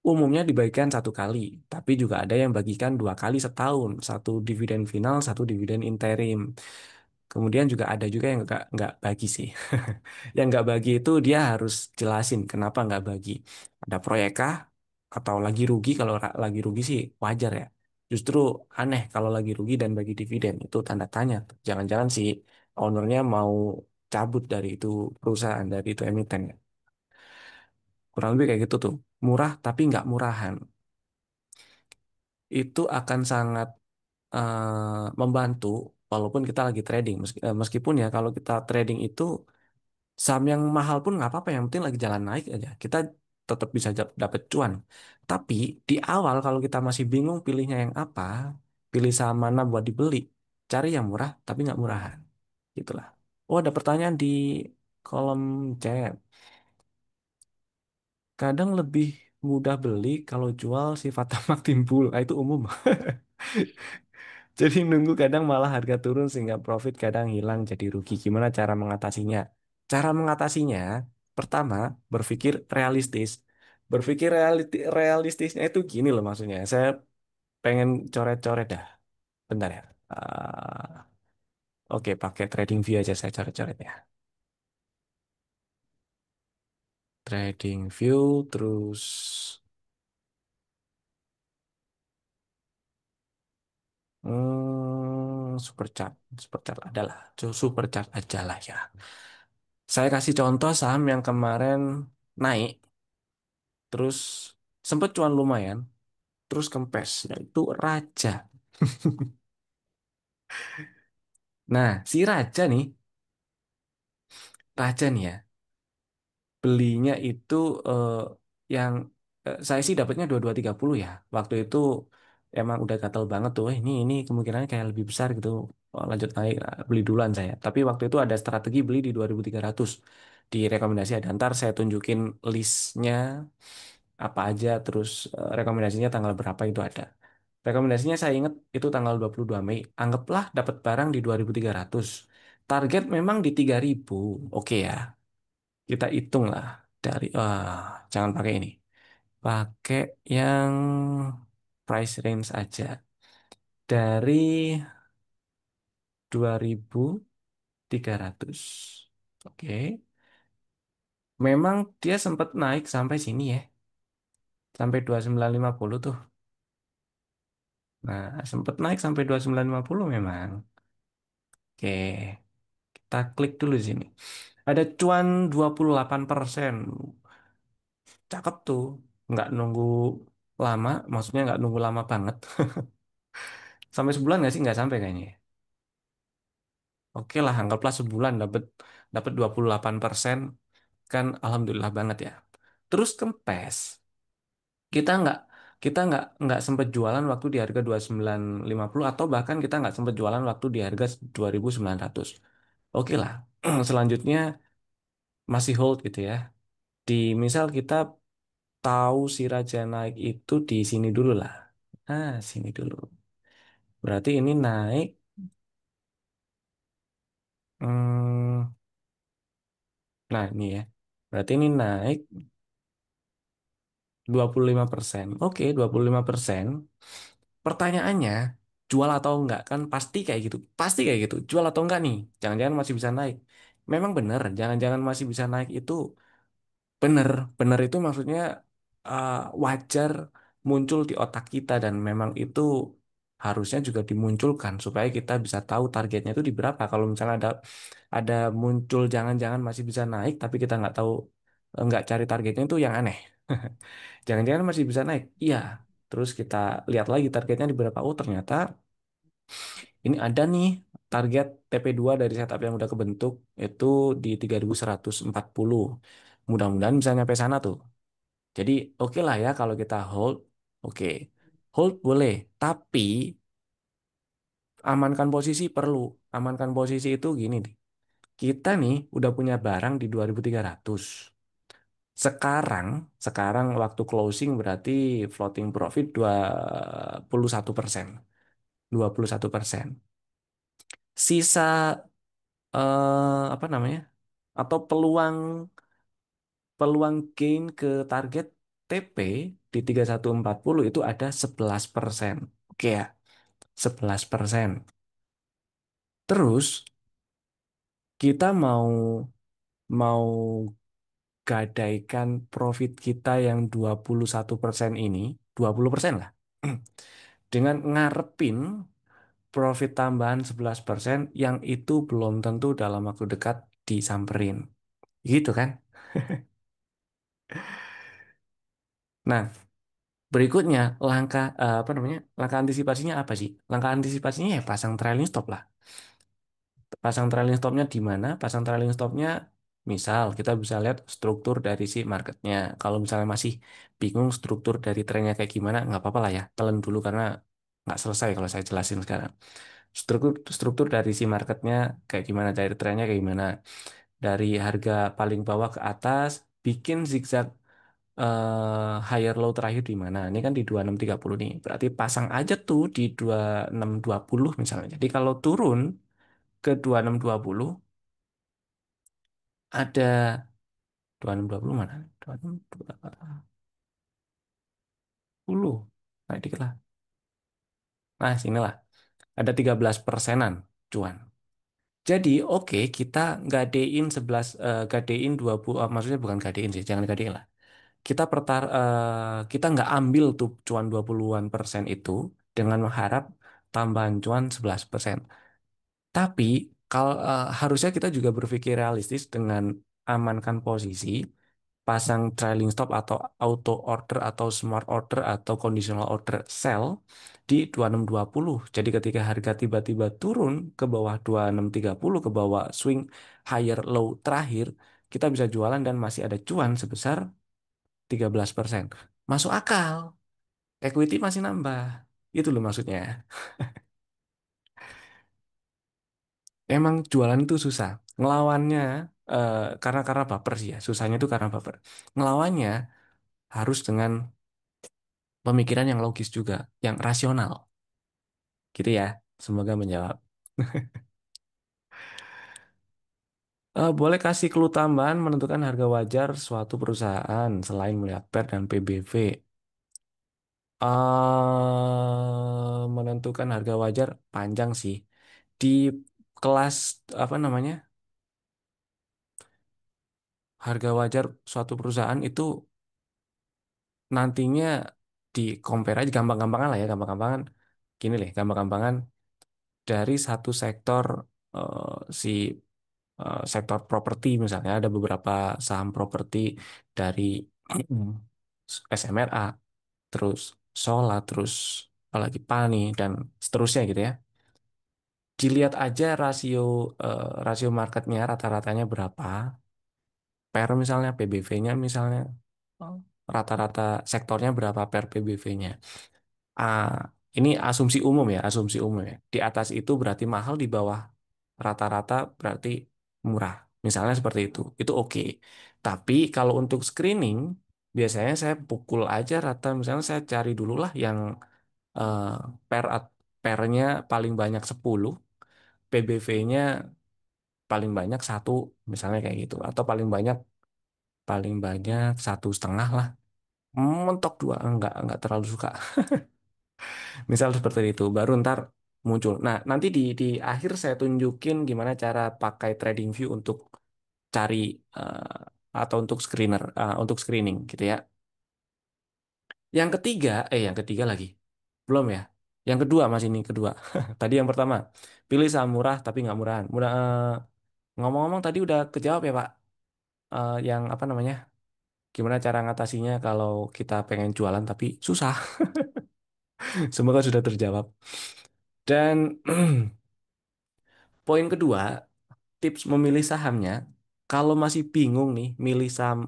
umumnya dibagikan satu kali, tapi juga ada yang bagikan dua kali setahun, satu dividen final, satu dividen interim. Kemudian juga ada juga yang nggak bagi sih. Yang nggak bagi itu dia harus jelasin kenapa nggak bagi. Ada proyek kah? Atau lagi rugi? Kalau lagi rugi sih wajar ya. Justru aneh kalau lagi rugi dan bagi dividen. Itu tanda tanya. Jangan-jangan si ownernya mau cabut dari itu perusahaan, dari itu emiten. Kurang lebih kayak gitu tuh. Murah tapi nggak murahan. Itu akan sangat membantu walaupun kita lagi trading. Meskipun ya kalau kita trading itu saham yang mahal pun nggak apa-apa, yang penting lagi jalan naik aja. Kita tetap bisa dapat cuan. Tapi di awal kalau kita masih bingung pilihnya yang apa, pilih saham mana buat dibeli, cari yang murah tapi nggak murahan. Gitulah. Oh, ada pertanyaan di kolom chat. Kadang lebih mudah beli kalau jual si Fatamak timbul. Ah, itu umum. Jadi nunggu kadang malah harga turun sehingga profit kadang hilang jadi rugi. Gimana cara mengatasinya? Cara mengatasinya, pertama, berpikir realistis. Berpikir realistisnya itu gini loh maksudnya. Saya pengen coret-coret dah. Bentar ya. Oke, pakai TradingView aja saya coret-coret ya. TradingView terus Superchart. Superchart adalah. Superchart aja lah ya. Saya kasih contoh saham yang kemarin naik. Terus sempet cuan lumayan, terus kempes, yaitu Raja. Nah, si Raja nih, Raja nih ya, belinya itu yang saya sih dapatnya 2230 ya. Waktu itu emang udah gatel banget tuh. Ini kemungkinan kayak lebih besar gitu. Oh, lanjut naik, beli duluan saya. Tapi waktu itu ada strategi beli di 2300 di rekomendasi ada. Ntar saya tunjukin listnya apa aja, terus rekomendasinya tanggal berapa itu ada. Rekomendasinya saya ingat itu tanggal 22 Mei. Anggaplah dapat barang di 2300. Target memang di 3000. Oke ya. Kita hitung lah dari jangan pakai ini. Pakai yang price range aja. Dari 2300. Oke. Memang dia sempat naik sampai sini ya. Sampai 2950 tuh. Nah, sempat naik sampai 2950 memang. Oke. Kita klik dulu di sini. Ada cuan 28%. Cakep tuh. Nggak nunggu lama. Maksudnya nggak nunggu lama banget. Sampai sebulan nggak sih? Nggak sampai kayaknya, ya. Oke lah, anggaplah sebulan dapat dapat 28%. Kan alhamdulillah banget ya. Terus kempes. Kita nggak sempat jualan waktu di harga 2950 atau bahkan kita nggak sempat jualan waktu di harga 2900. Oke lah. Selanjutnya masih hold gitu ya. Di misal kita tahu si Raja naik itu di sini dulu lah. Nah, sini dulu. Berarti ini naik. hmm, nah, ini ya. Berarti ini naik 25%. Oke, 25%. Pertanyaannya, jual atau enggak? Kan pasti kayak gitu. Pasti kayak gitu. Jual atau enggak nih? Jangan-jangan masih bisa naik. Memang benar, jangan-jangan masih bisa naik itu benar. Benar itu maksudnya uh, wajar muncul di otak kita dan memang itu harusnya juga dimunculkan supaya kita bisa tahu targetnya itu di berapa. Kalau misalnya ada muncul jangan-jangan masih bisa naik tapi kita nggak tahu, nggak cari targetnya, itu yang aneh. Jangan-jangan masih bisa naik. Iya. Terus kita lihat lagi targetnya di berapa. Oh, ternyata ini ada nih target TP2 dari setup yang udah kebentuk itu di 3140. Mudah-mudahan bisa nyampe sana tuh. Jadi oke lah ya kalau kita hold, oke. Hold boleh, tapi amankan posisi perlu. Amankan posisi itu gini nih. Kita nih udah punya barang di 2.300. Sekarang, sekarang waktu closing berarti floating profit 21%. 21%. Sisa apa namanya? Atau peluang peluang gain ke target TP di 3140 itu ada 11%. Oke ya, 11%. Terus kita mau mau gadaikan profit kita yang 21% ini, 20% lah. Dengan ngarepin profit tambahan 11% yang itu belum tentu dalam waktu dekat disamperin. Gitu kan? Nah, berikutnya langkah apa namanya? Langkah antisipasinya apa sih? Langkah antisipasinya ya pasang trailing stop lah. Pasang trailing stopnya di mana? Pasang trailing stopnya misal kita bisa lihat struktur dari si marketnya. Kalau misalnya masih bingung struktur dari trennya kayak gimana, nggak apa-apa lah ya. Telan dulu karena nggak selesai kalau saya jelasin sekarang. Struktur struktur dari si marketnya kayak gimana, dari trennya kayak gimana. Dari harga paling bawah ke atas, bikin zigzag higher low terakhir di mana? Ini kan di 2630 nih. Berarti pasang aja tuh di 2620 misalnya. Jadi kalau turun ke 2620 ada 2620 mana? 2620. Nah, dikit lah. Nah, sinilah. Ada 13%-an cuan. Jadi, oke, kita gadein 11 gadein 20 maksudnya bukan gadein sih, jangan gadein lah. Kita nggak ambil tuh cuan 20-an persen itu dengan mengharap tambahan cuan 11%. Tapi harusnya kita juga berpikir realistis dengan amankan posisi, pasang trailing stop atau auto order atau smart order atau conditional order sell di 2620. Jadi ketika harga tiba-tiba turun ke bawah 2630, ke bawah swing higher low terakhir, kita bisa jualan dan masih ada cuan sebesar 13%. Masuk akal. Equity masih nambah. Itu loh maksudnya. Emang jualan itu susah. Ngelawannya karena baper sih ya. Susahnya itu karena baper. Ngelawannya harus dengan pemikiran yang logis juga, yang rasional. Gitu ya. Semoga menjawab. Boleh kasih clue tambahan menentukan harga wajar suatu perusahaan selain melihat PER dan PBV. Menentukan harga wajar panjang sih. Di kelas apa namanya? Harga wajar suatu perusahaan itu nantinya di compare aja gampang-gampangan lah ya, gampang-gampangan gini deh, gampang-gampangan dari satu sektor eh, si sektor properti misalnya ada beberapa saham properti dari SMRA, terus Sola, terus apalagi Pani dan seterusnya gitu ya. Dilihat aja rasio marketnya rata-ratanya berapa, per misalnya PBV-nya misalnya oh, rata-rata sektornya berapa per PBV-nya. Ah, ini asumsi umum ya, asumsi umum ya. Di atas itu berarti mahal, di bawah rata-rata berarti murah. Misalnya seperti itu. Itu oke. Tapi kalau untuk screening, biasanya saya pukul aja rata. Misalnya saya cari dulu lah yang eh, per pernya paling banyak 10, PBV-nya paling banyak satu, misalnya kayak gitu. Atau paling banyak 1,5 lah. Mentok dua, enggak terlalu suka. Misal seperti itu, baru ntar muncul. Nah, nanti di akhir saya tunjukin gimana cara pakai TradingView untuk cari atau untuk screening gitu ya. Yang ketiga lagi, belum ya. Yang kedua mas ini kedua. Tadi yang pertama, pilih saham murah tapi nggak murahan. Ngomong-ngomong tadi udah kejawab ya Pak. Yang apa namanya? Gimana cara ngatasinya kalau kita pengen jualan tapi susah. Semoga sudah terjawab. Dan poin kedua, tips memilih sahamnya, kalau masih bingung nih milih saham,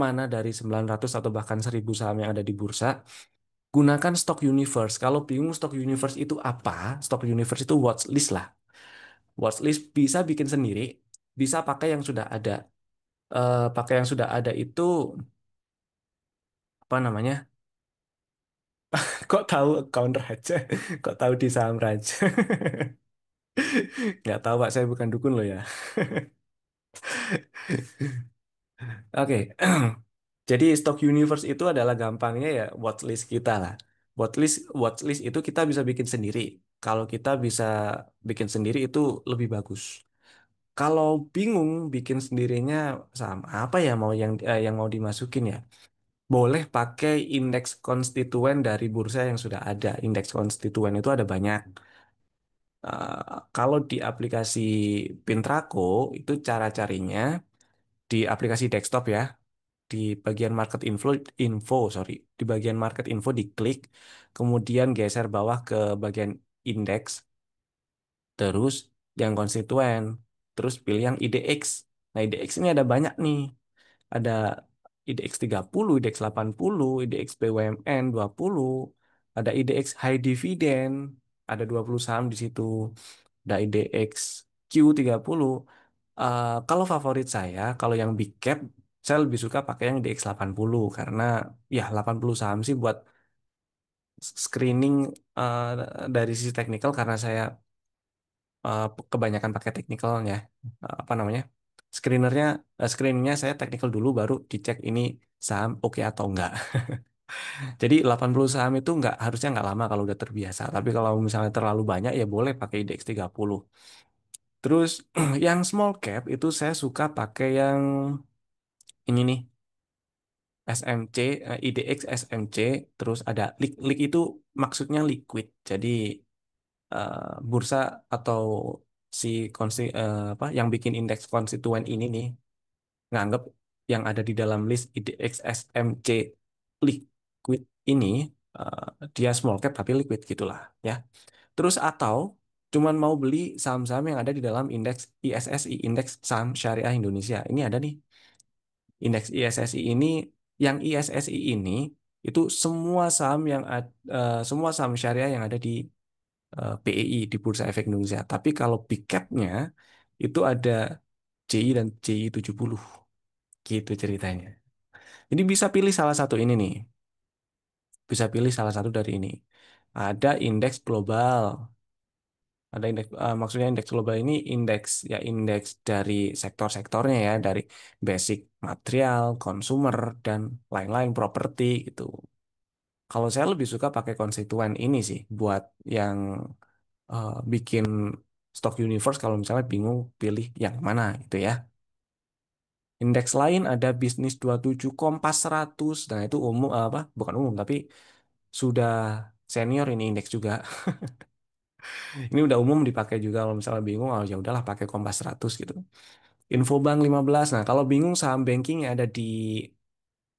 mana dari 900 atau bahkan 1000 saham yang ada di bursa, gunakan stock universe. Kalau bingung stock universe itu apa, stock universe itu watchlist lah. Watchlist bisa bikin sendiri, bisa pakai yang sudah ada. Pakai yang sudah ada itu apa namanya? Kok tahu account Raja? Kok tahu di saham Raja? Nggak tahu Pak, saya bukan dukun loh ya. Oke, jadi stock universe itu adalah gampangnya ya watchlist kita lah. Watchlist watchlist itu kita bisa bikin sendiri. Kalau kita bisa bikin sendiri itu lebih bagus. Kalau bingung bikin sendirinya saham apa ya yang mau dimasukin ya? Boleh pakai indeks konstituen dari bursa yang sudah ada. Indeks konstituen itu ada banyak. Kalau di aplikasi Pintraco itu cara carinya di aplikasi desktop ya, di bagian market sorry, di bagian market info diklik, kemudian geser bawah ke bagian indeks, terus yang konstituen, terus pilih yang IDX. Nah, IDX ini ada banyak nih. Ada IDX 30, IDX 80, IDX BUMN 20, ada IDX High Dividend, ada 20 saham di situ. Ada IDX Q30. Kalau favorit saya, kalau yang big cap, saya lebih suka pakai yang IDX 80 karena ya 80 saham sih buat screening eh, dari sisi teknikal karena saya eh, kebanyakan pakai teknikalnya. Apa namanya? Screeningnya saya teknikal dulu baru dicek ini saham oke atau enggak. Jadi 80 saham itu harusnya nggak lama kalau udah terbiasa. Tapi kalau misalnya terlalu banyak ya boleh pakai IDX 30. Terus yang small cap itu saya suka pakai yang ini nih SMC, IDX SMC, terus ada LIQ itu maksudnya liquid. Jadi eh, bursa atau apa yang bikin indeks konstituen ini nih nganggap yang ada di dalam list IDX SMC liquid ini eh, dia small cap tapi liquid gitulah ya. Terus atau cuman mau beli saham-saham yang ada di dalam indeks ISSI, indeks saham syariah Indonesia. Ini ada nih indeks ISSI ini, yang ISSI ini itu semua saham syariah yang ada di BEI di Bursa Efek Indonesia. Tapi kalau big cap-nya itu ada JI dan JI 70 gitu ceritanya. Jadi bisa pilih salah satu ini nih. Bisa pilih salah satu dari ini. Ada indeks global. Ada indeks maksudnya indeks global ini indeks dari sektor-sektornya ya, dari basic material, consumer dan lain-lain properti gitu. Kalau saya lebih suka pakai konstituen ini sih buat yang bikin stock universe kalau misalnya bingung pilih yang mana gitu ya. Indeks lain ada bisnis 27 Kompas 100. Nah, itu umum apa? Bukan umum tapi sudah senior ini indeks juga. Ini udah umum dipakai juga kalau misalnya bingung, oh ya udahlah pakai Kompas 100 gitu. Infobank 15. Nah, kalau bingung saham banking yang ada di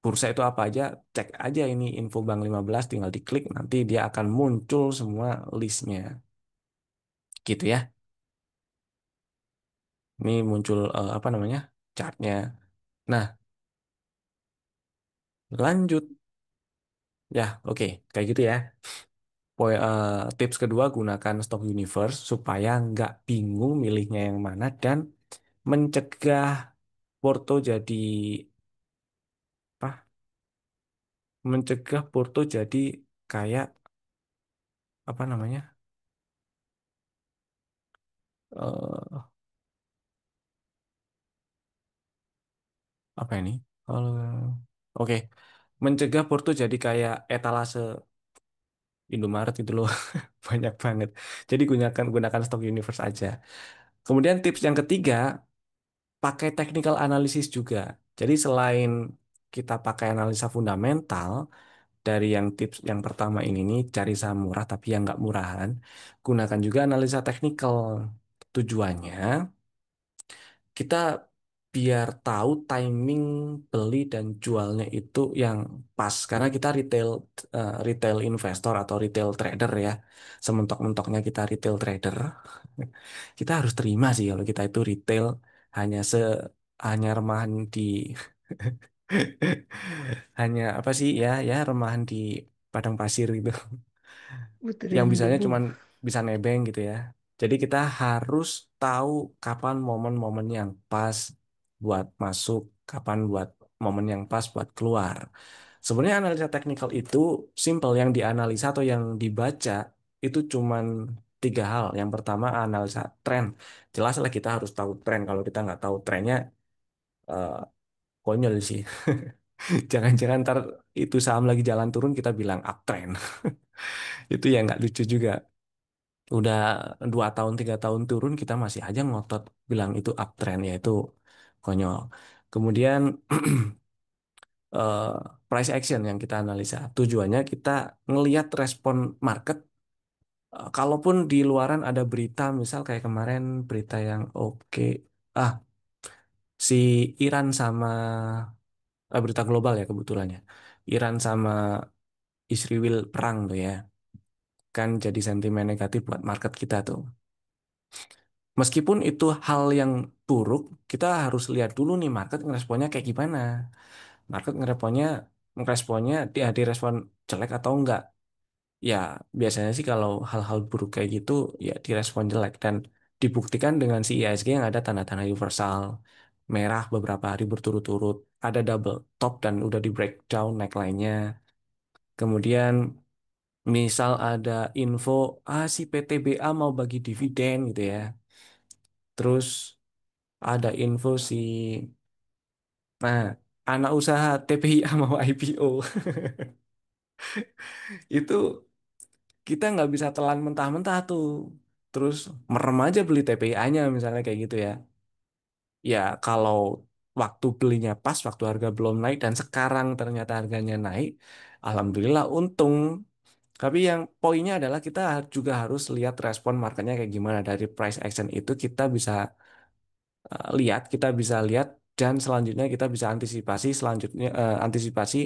bursa itu apa aja, cek aja ini Infobank 15, tinggal diklik nanti dia akan muncul semua listnya. Gitu ya. Ini muncul apa namanya? Chartnya. Nah, lanjut. Ya, oke. Kayak gitu ya. Tips kedua, gunakan Stock Universe supaya nggak bingung milihnya yang mana dan mencegah Porto jadi apa? Mencegah Porto jadi kayak apa namanya? eh Apa ini? Kalau oke, mencegah Porto jadi kayak etalase Indomaret itu loh, banyak banget. Jadi gunakan Stock Universe aja. Kemudian tips yang ketiga, pakai technical analysis juga. Jadi selain kita pakai analisa fundamental, dari yang tips yang pertama ini nih cari saham murah tapi yang nggak murahan, gunakan juga analisa teknikal. Tujuannya kita biar tahu timing beli dan jualnya itu yang pas karena kita retail investor atau retail trader ya, sementok-mentoknya kita retail trader. Kita harus terima sih kalau kita itu retail hanya hanya remahan di Hanya apa sih ya, ya remahan di padang pasir gitu. Yang Puterin bisanya debu. cuman bisa nebeng gitu ya. Jadi kita harus tahu kapan momen-momen yang pas buat masuk, kapan buat momen yang pas buat keluar. Sebenarnya analisa teknikal itu simple, yang dianalisa atau yang dibaca itu cuman tiga hal. Yang pertama analisa tren. Jelas lah kita harus tahu tren. Kalau kita nggak tahu trennya, eh, konyol sih. Jangan-jangan ntar itu saham lagi jalan turun kita bilang uptrend. Itu ya nggak lucu juga. Udah 2 tahun 3 tahun turun kita masih aja ngotot bilang itu uptrend, ya itu konyol. Kemudian eh, price action yang kita analisa, tujuannya kita ngelihat respon market. Kalaupun di luaran ada berita, misal kayak kemarin berita yang oke, ah si Iran sama, berita global ya kebetulannya, Iran sama Israel perang tuh ya, kan jadi sentimen negatif buat market kita tuh. Meskipun itu hal yang buruk, kita harus lihat dulu nih market ngeresponnya kayak gimana. Market ngeresponnya dia direspon jelek atau enggak. Ya, biasanya sih kalau hal-hal buruk kayak gitu ya direspon jelek, dan dibuktikan dengan si IHSG yang ada tanda-tanda reversal merah beberapa hari berturut-turut, ada double top dan udah di breakdown neckline-nya. Kemudian misal ada info si PTBA mau bagi dividen gitu ya. Terus ada info si, nah, anak usaha TPIA mau IPO. Itu kita nggak bisa telan mentah-mentah tuh. Terus merem aja beli TPIA-nya misalnya kayak gitu ya. Ya kalau waktu belinya pas, waktu harga belum naik dan sekarang ternyata harganya naik, alhamdulillah untung. Tapi yang poinnya adalah kita juga harus lihat respon marketnya kayak gimana. Dari price action itu kita bisa lihat, dan selanjutnya kita bisa antisipasi, antisipasi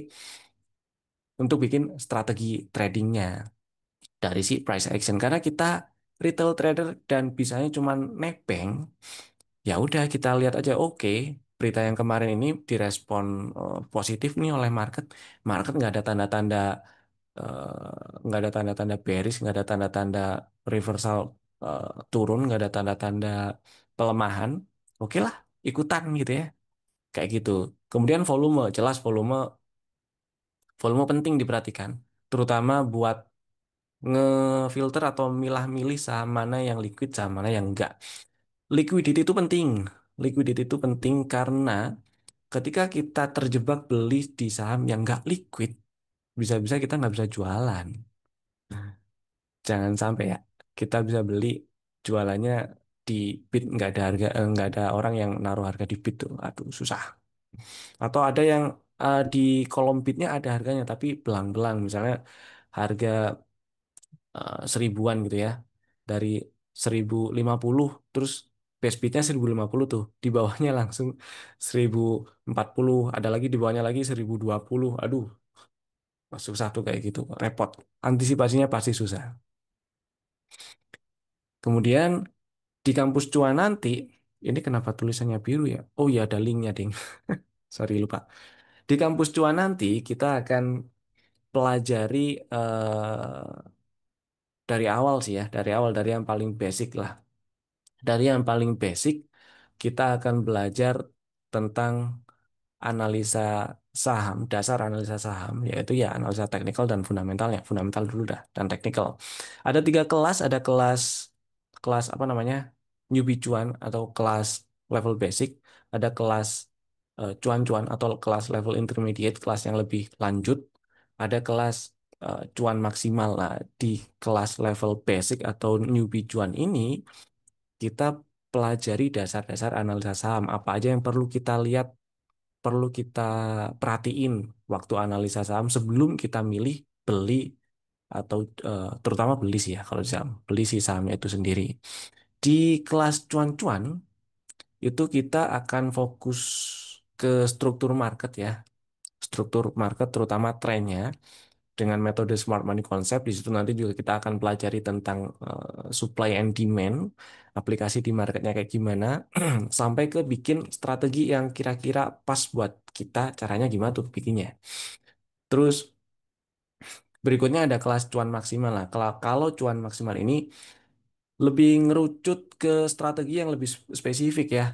untuk bikin strategi tradingnya dari si price action, karena kita retail trader dan bisanya cuma nepeng. Ya udah kita lihat aja, oke, berita yang kemarin ini direspon positif nih oleh market. Market nggak ada tanda-tanda bearish, nggak ada tanda-tanda reversal, turun, nggak ada tanda-tanda pelemahan. Oke lah, ikutan gitu ya, kayak gitu. Kemudian volume, jelas volume, volume penting diperhatikan, terutama buat ngefilter atau milah-milih saham mana yang liquid, saham mana yang enggak. Liquidity itu penting. Liquidity itu penting karena ketika kita terjebak beli di saham yang enggak liquid, bisa-bisa kita nggak bisa jualan. Jangan sampai ya, kita bisa beli, jualannya di bid nggak ada harga, nggak ada orang yang naruh harga di bid tuh. Aduh, susah. Atau ada yang di kolom bidnya ada harganya tapi belang-belang, misalnya harga seribuan gitu ya, dari 1050, terus base bidnya 1050 tuh, di bawahnya langsung 1040, ada lagi di bawahnya lagi 1020. Aduh, susah tuh kayak gitu, repot, antisipasinya pasti susah. Kemudian di kampus cuan nanti, ini kenapa tulisannya biru ya, oh iya ada linknya ding, sorry lupa. Di kampus cuan nanti kita akan pelajari dari awal sih ya, dari awal, dari yang paling basic lah. Dari yang paling basic, kita akan belajar tentang analisa saham, dasar analisa saham, yaitu ya analisa teknikal dan fundamentalnya. Fundamental dulu dah, dan teknikal. Ada 3 kelas, ada kelas kelas apa namanya, newbie cuan atau kelas level basic, ada kelas cuan-cuan atau kelas level intermediate, kelas yang lebih lanjut, ada kelas cuan maksimal. Nah, di kelas level basic atau newbie cuan ini kita pelajari dasar-dasar analisa saham. Apa aja yang perlu kita lihat, perlu kita perhatiin waktu analisa saham sebelum kita milih beli atau terutama beli sih ya, kalau saham, beli si sahamnya itu sendiri. Di kelas cuan-cuan itu kita akan fokus ke struktur market ya, struktur market terutama trennya, dengan metode smart money concept. Di situ nanti juga kita akan pelajari tentang supply and demand, aplikasi di marketnya kayak gimana, sampai ke bikin strategi yang kira-kira pas buat kita, caranya gimana tuh bikinnya. Terus berikutnya ada kelas cuan maksimal lah. Kalau cuan maksimal ini lebih ngerucut ke strategi yang lebih spesifik ya.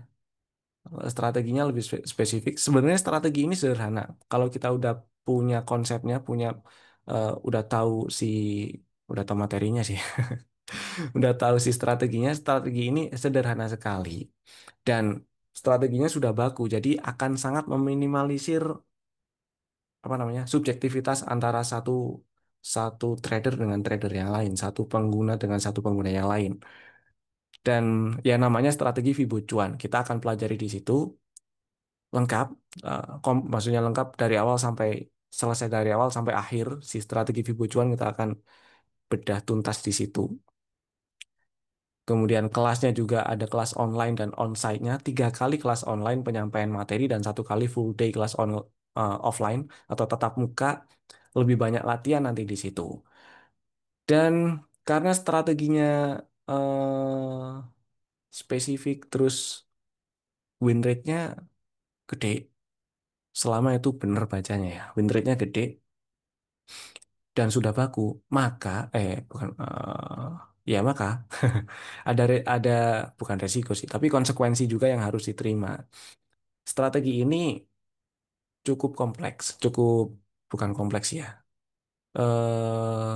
Strateginya lebih spesifik. Sebenarnya strategi ini sederhana. Kalau kita udah punya konsepnya, udah tahu si, udah tahu materinya sih, udah tahu si strateginya. Strategi ini sederhana sekali dan strateginya sudah baku. Jadi akan sangat meminimalisir apa namanya subjektivitas antara satu satu trader dengan trader yang lain, satu pengguna dengan satu pengguna yang lain. Dan ya namanya strategi Fibo Cuan. Kita akan pelajari di situ lengkap, maksudnya lengkap dari awal sampai selesai dari awal sampai akhir si strategi Fibo Cuan kita akan bedah tuntas di situ. Kemudian kelasnya juga ada kelas online dan onsite-nya, 3 kali kelas online penyampaian materi dan 1 kali full day kelas offline atau tatap muka. Lebih banyak latihan nanti di situ. Dan karena strateginya spesifik terus win rate-nya gede, selama itu benar bacanya ya, win rate-nya gede dan sudah baku, maka bukan ya maka ada bukan resiko sih, tapi konsekuensi juga yang harus diterima. Strategi ini cukup kompleks, cukup bukan kompleks ya, eh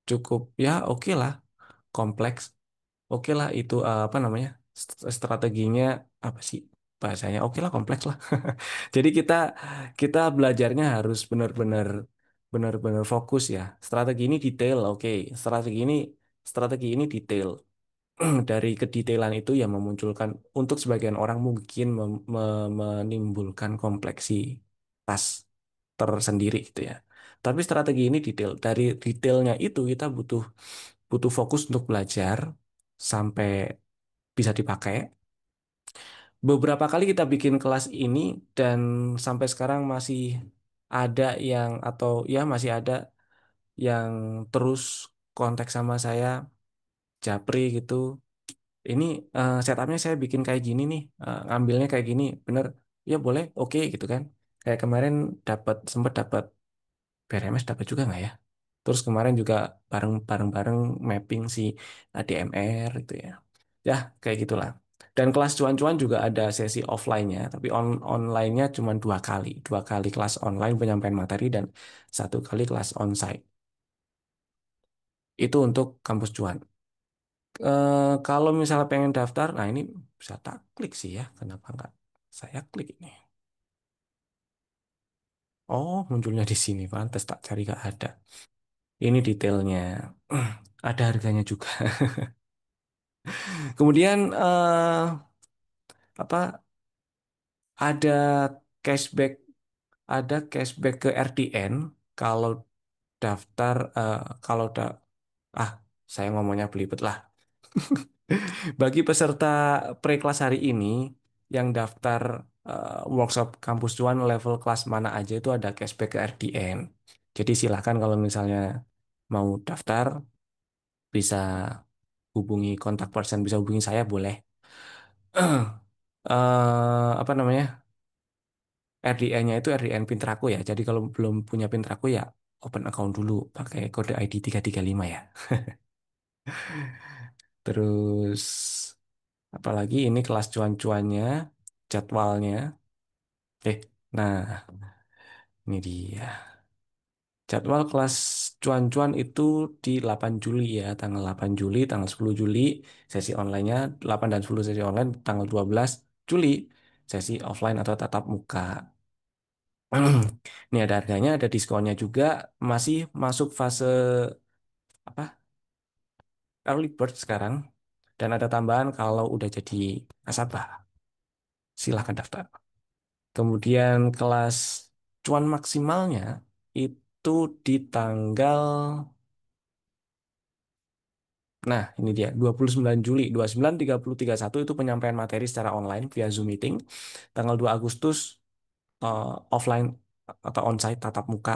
cukup ya oke lah, kompleks. Oke lah itu apa namanya strateginya apa sih bahasanya? Oke lah kompleks lah. Jadi kita kita belajarnya harus benar-benar fokus ya. Strategi ini detail, oke. Strategi ini detail. Dari kedetailan itu yang memunculkan untuk sebagian orang mungkin menimbulkan kompleksitas tersendiri gitu ya. Tapi strategi ini detail. Dari detailnya itu kita butuh butuh fokus untuk belajar sampai bisa dipakai. Beberapa kali kita bikin kelas ini dan sampai sekarang masih ada yang atau ya masih ada yang terus kontak sama saya, Japri gitu. Ini setupnya saya bikin kayak gini nih, ngambilnya kayak gini, bener? Ya boleh, oke gitu kan. Kayak kemarin sempat dapat BRMS dapat juga nggak ya? Terus kemarin juga bareng-bareng mapping si ADMR itu ya. Ya, kayak gitulah. Dan kelas cuan-cuan juga ada sesi offline-nya, tapi online-nya cuma 2 kali. 2 kali kelas online penyampaian materi dan 1 kali kelas onsite. Itu untuk kampus cuan. Kalau misalnya pengen daftar, nah ini bisa tak klik sih ya. Kenapa nggak saya klik ini? Oh, munculnya di sini. Pantes tak cari nggak ada. Ini detailnya. Ada harganya juga. Kemudian apa ada cashback cashback ke RDN kalau daftar kalau da ah saya ngomongnya belibet lah. Bagi peserta pre-kelas hari ini yang daftar workshop kampus cuan level kelas mana aja itu ada cashback ke RDN. Jadi silahkan kalau misalnya mau daftar bisa hubungi kontak person, bisa hubungi saya boleh. Apa namanya? RDN-nya itu RDN Pintraku ya. Jadi kalau belum punya Pintraku ya open account dulu pakai kode ID 335 ya. Terus apalagi ini kelas cuan-cuannya, jadwalnya. Nah ini dia. Jadwal kelas cuan-cuan itu di 8 Juli ya, tanggal 8 Juli, tanggal 10 Juli sesi online-nya, 8 dan 10 sesi online, tanggal 12 Juli sesi offline atau tatap muka. Ini ada harganya, ada diskonnya juga, masih masuk fase apa? Early bird sekarang dan ada tambahan kalau udah jadi nasabah. Silahkan daftar. Kemudian kelas cuan maksimalnya itu di tanggal nah, ini dia 29 Juli, 29, 30, 31 itu penyampaian materi secara online via Zoom meeting. Tanggal 2 Agustus offline atau onsite tatap muka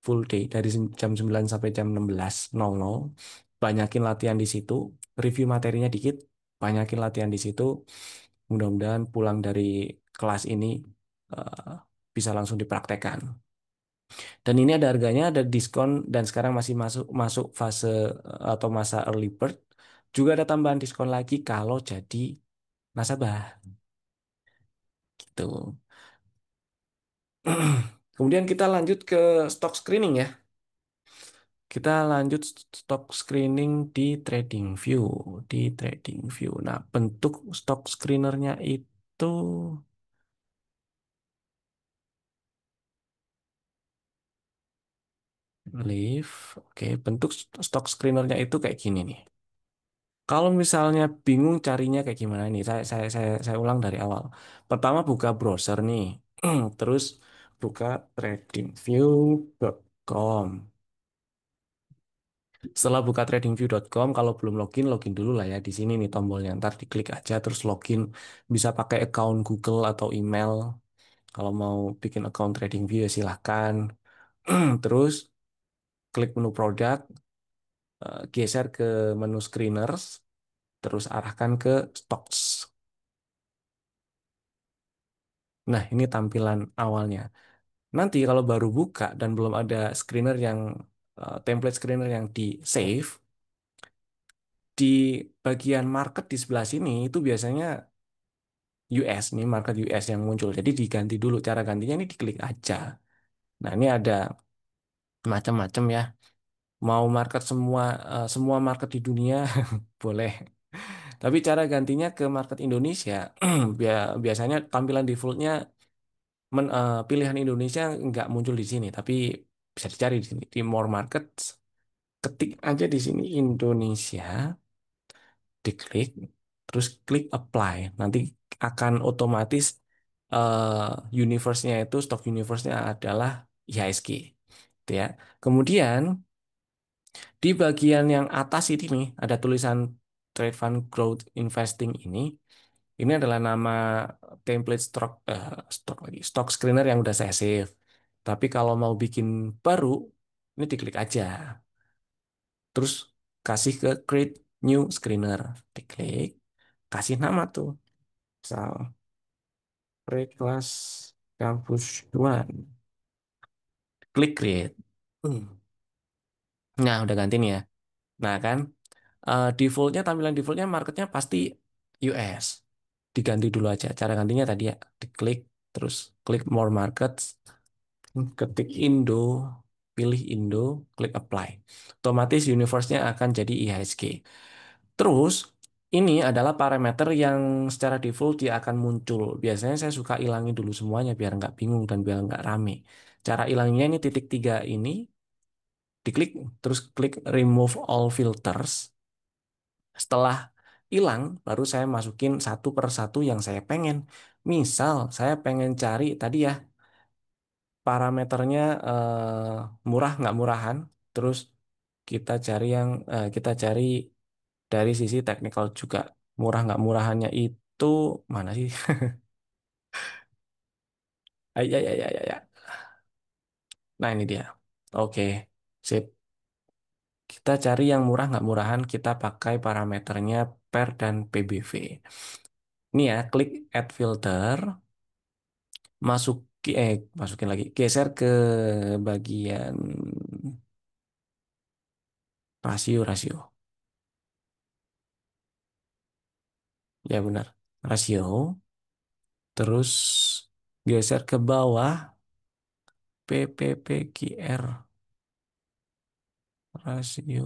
full day dari jam 9 sampai jam 16.00. Banyakin latihan di situ, review materinya dikit, banyakin latihan di situ. Mudah-mudahan pulang dari kelas ini eh, bisa langsung dipraktekkan. Dan ini ada harganya, ada diskon dan sekarang masih masuk masuk fase atau masa early bird. Juga ada tambahan diskon lagi kalau jadi nasabah gitu. Kemudian kita lanjut ke stock screening ya. Kita lanjut stock screening di TradingView, di TradingView. Nah, bentuk stock screenernya itu Leave. Oke, bentuk stock screenernya itu kayak gini nih. Kalau misalnya bingung carinya kayak gimana nih, saya ulang dari awal. Pertama buka browser nih, terus buka tradingview.com. Setelah buka tradingview.com, kalau belum login, login dulu lah ya di sini nih tombolnya. Ntar diklik aja terus login. Bisa pakai account Google atau email. Kalau mau bikin account TradingView ya silahkan. Terus klik menu produk, geser ke menu screeners, terus arahkan ke stocks. Nah, ini tampilan awalnya. Nanti kalau baru buka dan belum ada screener yang template screener yang di save, di bagian market di sebelah sini itu biasanya US nih, market US yang muncul. Jadi diganti dulu, cara gantinya ini diklik aja. Nah, ini ada macam-macam ya. Mau market semua market di dunia boleh. Tapi cara gantinya ke market Indonesia, biasanya tampilan defaultnya pilihan Indonesia nggak muncul di sini, tapi bisa dicari di sini di more markets. Ketik aja di sini Indonesia, diklik, terus klik apply. Nanti akan otomatis universe-nya itu stock universe-nya adalah IHSG, gitu ya. Kemudian di bagian yang atas ini nih ada tulisan Trade Fund Growth Investing ini. Ini adalah nama template stock screener yang udah saya save. Tapi kalau mau bikin baru, ini diklik aja. Terus kasih ke create new screener. Diklik, kasih nama tuh. Misal, pre-class campus 1. Klik create. Nah, udah ganti nih ya. Nah, kan defaultnya, tampilan defaultnya marketnya pasti US. Diganti dulu aja. Cara gantinya tadi ya, diklik, terus klik more markets, ketik Indo, pilih Indo, klik apply. Otomatis universe-nya akan jadi IHSG. Terus, ini adalah parameter yang secara default dia akan muncul. Biasanya saya suka ilangi dulu semuanya biar nggak bingung dan biar nggak rame. Cara ilangnya ini titik tiga ini, diklik, terus klik remove all filters. Setelah hilang, baru saya masukin satu per satu yang saya pengen. Misal, saya pengen cari tadi ya, parameternya murah nggak murahan. Terus kita cari dari sisi teknikal juga. Murah nggak murahannya itu mana sih? Ay, ay, ay, ay, ay, ay. Nah, ini dia. Oke, sip. Kita cari yang murah nggak murahan, kita pakai parameternya per dan PBV. Ini ya, klik add filter, masuk masukin lagi, geser ke bagian rasio. Ya benar, rasio. Terus geser ke bawah PPPQR, rasio.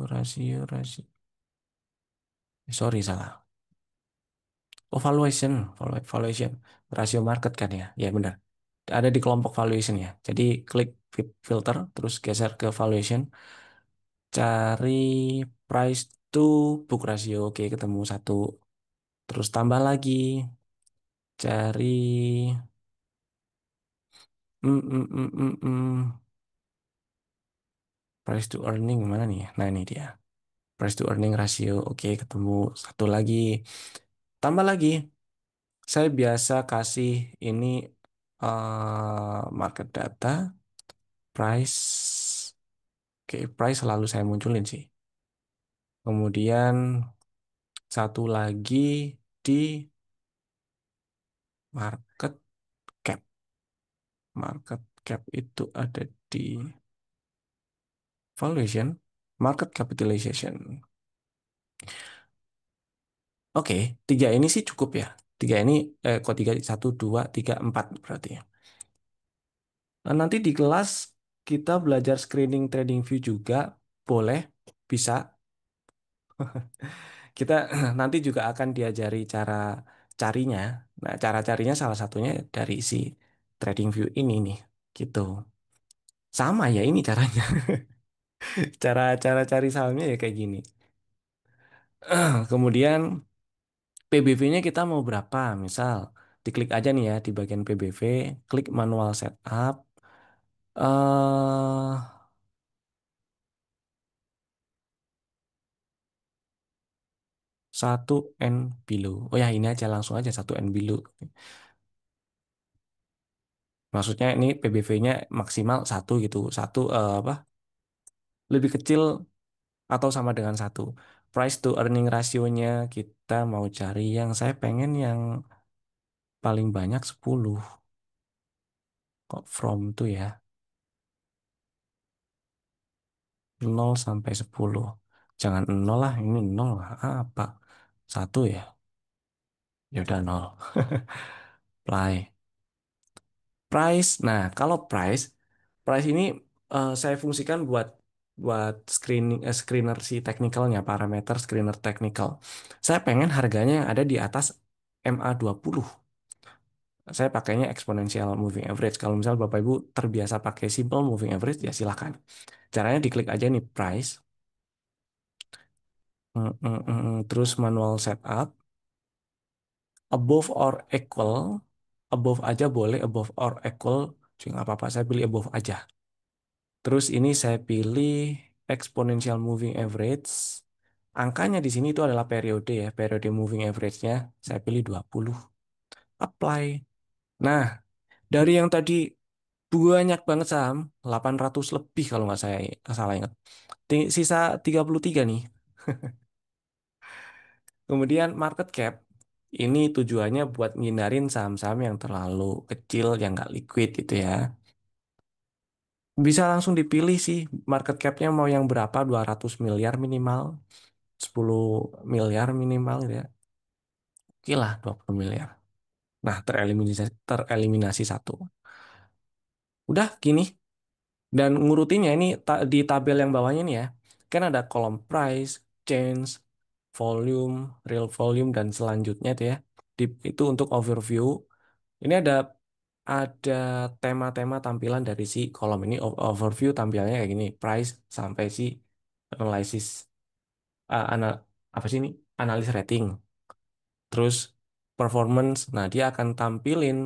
Sorry salah. Oh, valuation, rasio market kan ya? Ya benar. Ada di kelompok valuation ya. Jadi klik filter, terus geser ke valuation, cari price to book ratio. Oke, ketemu satu. Terus tambah lagi, cari price to earning mana nih ya? Nah, ini dia. Price to earning ratio. Oke, ketemu satu lagi. Tambah lagi. Saya biasa kasih ini market data, price. Oke, price selalu saya munculin sih. Kemudian satu lagi di market cap. Market cap itu ada di valuation, market capitalization. Oke, tiga ini sih cukup ya. Tiga ini, kok tiga, satu, dua, tiga, empat berarti ya. Nah, nanti di kelas kita belajar screening trading view juga, boleh, bisa. Kita nanti juga akan diajari cara carinya. Nah, cara carinya salah satunya dari si trading view ini nih, gitu. Sama ya ini caranya. Cara-cara cari sahamnya ya kayak gini. Kemudian PBV-nya kita mau berapa? Misal, diklik aja nih ya di bagian PBV, klik manual setup. Satu and below. Oh ya, ini aja langsung aja satu and below. Maksudnya ini PBV-nya maksimal satu gitu. Satu apa? Lebih kecil atau sama dengan satu. Price to earning ratio-nya kita mau cari yang saya pengen yang paling banyak 10. Kok from tuh ya? 0 sampai 10. Jangan 0 lah, ini 0 lah. Apa? Satu ya? Ya udah 0. Apply. Price. Nah, kalau price ini saya fungsikan buat buat screener si technicalnya, parameter screener technical. Saya pengen harganya ada di atas MA20. Saya pakainya exponential moving average. Kalau misal Bapak Ibu terbiasa pakai simple moving average, ya silakan. Caranya diklik aja nih price, terus manual setup, above or equal, above aja boleh, above or equal, juga nggak apa-apa. Saya pilih above aja. Terus ini saya pilih exponential moving average. Angkanya di sini itu adalah periode ya, periode moving average-nya. Saya pilih 20. Apply. Nah, dari yang tadi banyak banget saham, 800 lebih kalau nggak saya salah ingat. Sisa 33 nih. Kemudian market cap. Ini tujuannya buat ngindarin saham-saham yang terlalu kecil, yang nggak liquid gitu ya. Bisa langsung dipilih sih market cap-nya mau yang berapa, 200 miliar minimal, 10 miliar minimal gitu ya. Oke lah 20 miliar. Nah, tereliminasi satu. Udah gini. Dan ngurutinnya ini di tabel yang bawahnya nih ya. Kan ada kolom price, change, volume, real volume, dan selanjutnya itu ya. Itu untuk overview. Ini ada tema-tema tampilan dari si kolom ini. Overview tampilannya kayak gini. Price sampai si analysis. ah, ana, apa sih ini? Analis rating. Terus performance. Nah, dia akan tampilin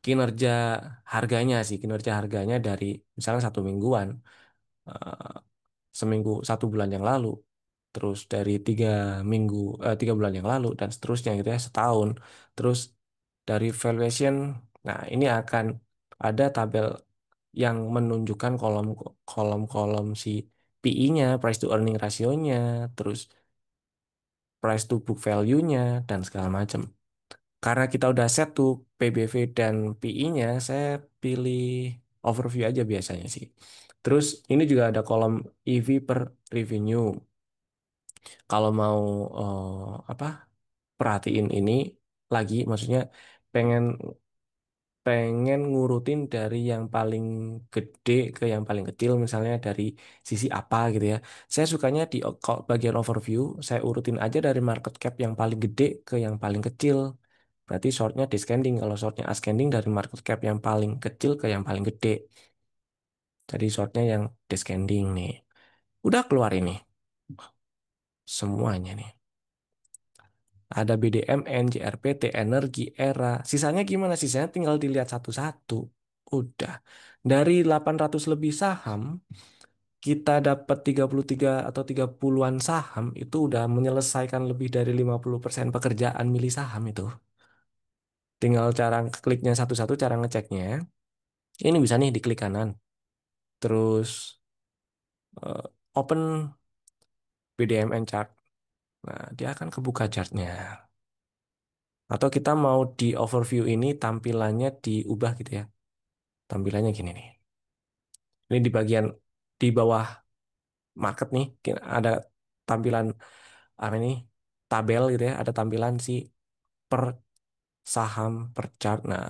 kinerja harganya sih. Kinerja harganya dari misalnya 1 mingguan. eh, Seminggu 1 bulan yang lalu, terus dari 3 minggu 3 bulan yang lalu dan seterusnya gitu ya setahun, terus dari valuation. Nah ini akan ada tabel yang menunjukkan kolom-kolom si PI-nya, price to earning ratio-nya, terus price to book value-nya dan segala macam. Karena kita udah set tuh PBV dan PI-nya, saya pilih overview aja biasanya sih. Terus ini juga ada kolom EV per revenue. Kalau mau apa perhatiin ini lagi, maksudnya pengen pengen ngurutin dari yang paling gede ke yang paling kecil, misalnya dari sisi apa gitu ya. Saya sukanya di bagian overview, saya urutin aja dari market cap yang paling gede ke yang paling kecil. Berarti shortnya descending. Kalau shortnya ascending dari market cap yang paling kecil ke yang paling gede. Jadi shortnya yang descending nih. Udah keluar ini semuanya nih. Ada BDM, NJRP, T Energi, ERA. Sisanya gimana? Sisanya tinggal dilihat satu-satu. Udah. Dari 800 lebih saham, kita dapat 33 atau 30-an saham, itu udah menyelesaikan lebih dari 50% pekerjaan milih saham itu. Tinggal cara kliknya satu-satu, cara ngeceknya. Ini bisa nih diklik kanan. Terus eh, open BDMN chart. Nah, dia akan kebuka chartnya. Atau kita mau di overview ini tampilannya diubah gitu ya. Tampilannya gini nih. Ini di bagian di bawah market nih ada tampilan apa ini tabel gitu ya. Ada tampilan si per saham per chart. Nah,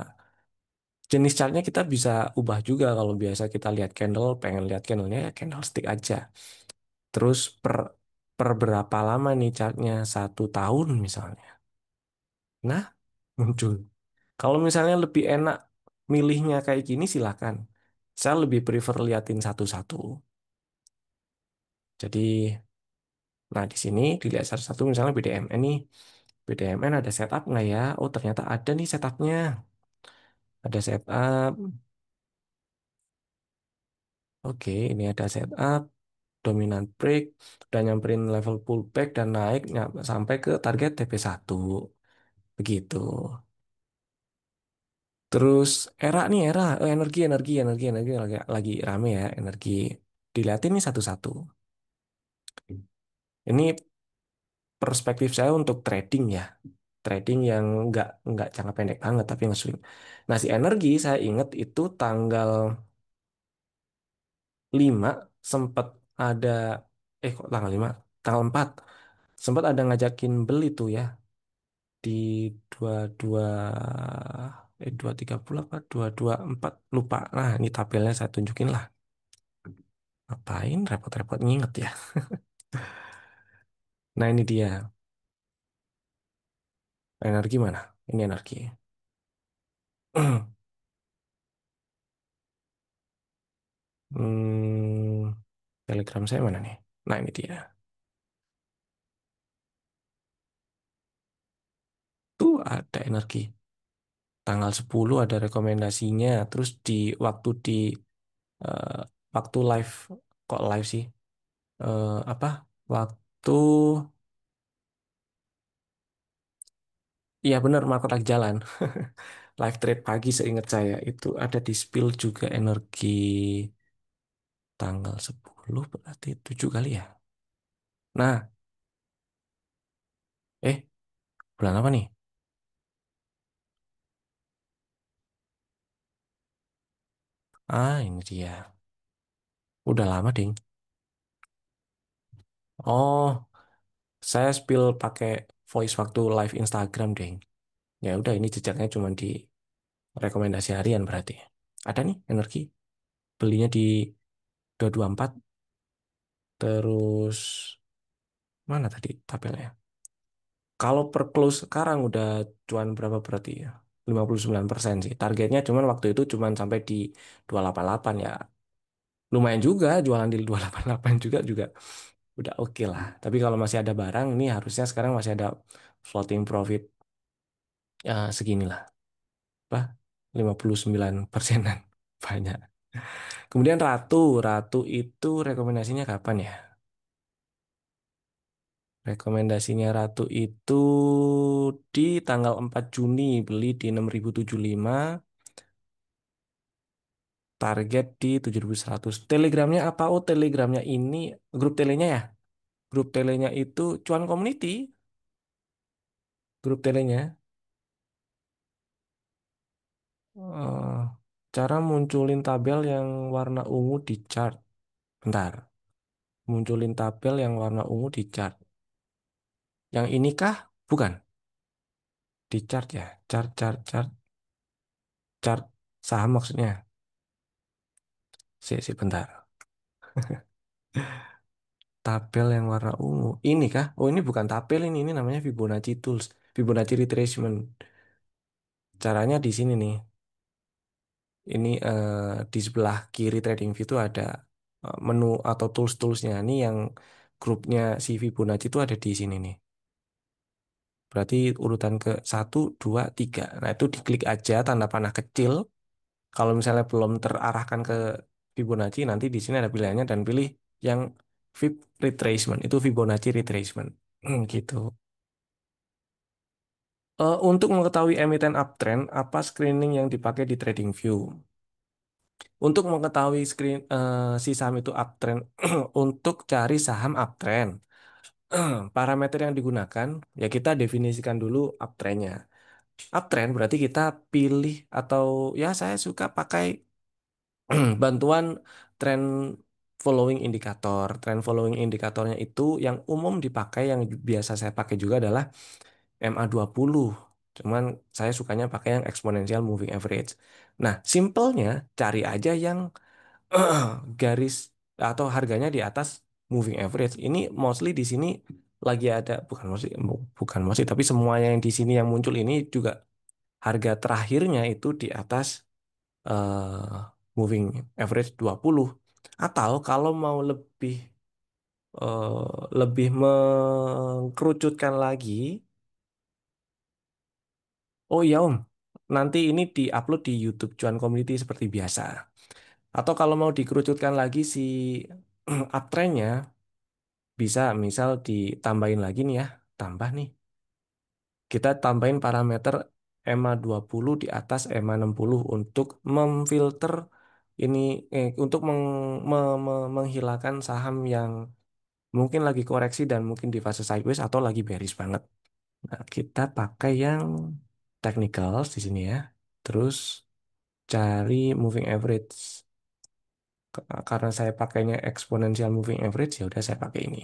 jenis chartnya kita bisa ubah juga. Kalau biasa kita lihat candle, pengen lihat candlenya ya candlestick aja. Terus per berapa lama nih chartnya? 1 tahun misalnya. Nah, muncul. Kalau misalnya lebih enak milihnya kayak gini silakan. Saya lebih prefer liatin satu-satu. Jadi, nah di sini dilihat satu-satu misalnya BDMN nih. BDMN ada setup nggak ya? Oh ternyata ada nih setupnya. Ada setup. Oke, ini ada setup. Dominant break. Udah nyamperin level pullback dan naik sampai ke target TP1. Begitu. Terus energi lagi rame ya energi. Dilihatin nih satu-satu. Ini perspektif saya untuk trading ya. Trading yang nggak jangka pendek banget tapi nge-swing. Nah, si energi saya ingat itu tanggal 5 sempat ada kok tanggal 5 tanggal 4 sempat ada ngajakin beli tuh ya di 22 230 apa 224 lupa. Nah, ini tabelnya saya tunjukin lah. Ngapain repot-repot nginget ya. Nah, ini dia. Energi mana? Ini energi. Hmm, Telegram saya mana nih? Nah, ini dia. Tuh ada energi. Tanggal 10 ada rekomendasinya. Terus di eh, waktu live kok live sih? Apa? Waktu iya benar market lagi jalan. Live trade pagi seingat saya itu ada di spill juga energi tanggal 10 berarti 7 kali ya. Nah, eh bulan apa nih? Ah, ini dia. Udah lama, ding. Oh, saya spill pakai voice waktu live Instagram, ding. Ya udah ini jejaknya cuma di rekomendasi harian berarti. Ada nih energi. Belinya di 224. Terus mana tadi tabelnya? Kalau per close sekarang udah cuan berapa berarti ya? 59% sih. Targetnya cuman waktu itu cuman sampai di 288 ya. Lumayan juga jualan di 288 juga udah oke lah. Tapi kalau masih ada barang ini harusnya sekarang masih ada floating profit ya seginilah. Apa? 59%-an. Banyak. Kemudian Ratu itu rekomendasinya kapan ya? Rekomendasinya Ratu itu di tanggal 4 Juni beli di 6.075, target di 7.100. Telegramnya apa? Oh, telegramnya ini grup telenya ya. Grup telenya itu cuan community, grup telenya. Eh, Cara munculin tabel yang warna ungu di chart. Bentar, munculin tabel yang warna ungu di chart. Yang ini kah? Bukan. Di chart ya. Chart saham maksudnya. Bentar. Tabel yang warna ungu. Ini kah? Oh, ini bukan tabel ini namanya Fibonacci Tools, Fibonacci Retracement. Caranya di sini nih. Ini di sebelah kiri TradingView itu ada menu atau tools-toolsnya. Ini yang grupnya si Fibonacci itu ada di sini nih. Berarti urutan ke 1, 2, 3. Nah, itu diklik aja tanda panah kecil. Kalau misalnya belum terarahkan ke Fibonacci, nanti di sini ada pilihannya dan pilih yang Fib Retracement. Itu Fibonacci Retracement. Gitu. Untuk mengetahui emiten uptrend, apa screening yang dipakai di TradingView? Untuk mengetahui si saham itu uptrend, untuk cari saham uptrend, parameter yang digunakan ya kita definisikan dulu uptrendnya. Uptrend berarti kita pilih atau ya saya suka pakai bantuan trend following indikator. Trend following indikatornya itu yang umum dipakai, yang biasa saya pakai juga adalah MA20. Cuman saya sukanya pakai yang exponential moving average. Nah, simpelnya cari aja yang garis atau harganya di atas moving average. Ini mostly di sini lagi ada, bukan mostly, tapi semuanya yang di sini yang muncul ini juga harga terakhirnya itu di atas moving average 20. Atau kalau mau lebih mengkerucutkan lagi, oh iya Om, nanti ini diupload di YouTube Cuan Community seperti biasa. Atau kalau mau dikerucutkan lagi si uptrendnya, bisa misal ditambahin lagi nih ya, tambah nih. Kita tambahin parameter EMA 20 di atas EMA 60 untuk memfilter ini, untuk menghilangkan saham yang mungkin lagi koreksi dan mungkin di fase sideways atau lagi bearish banget. Nah, kita pakai yang technicals di sini ya. Terus cari moving average. Karena saya pakainya exponential moving average, ya udah saya pakai ini.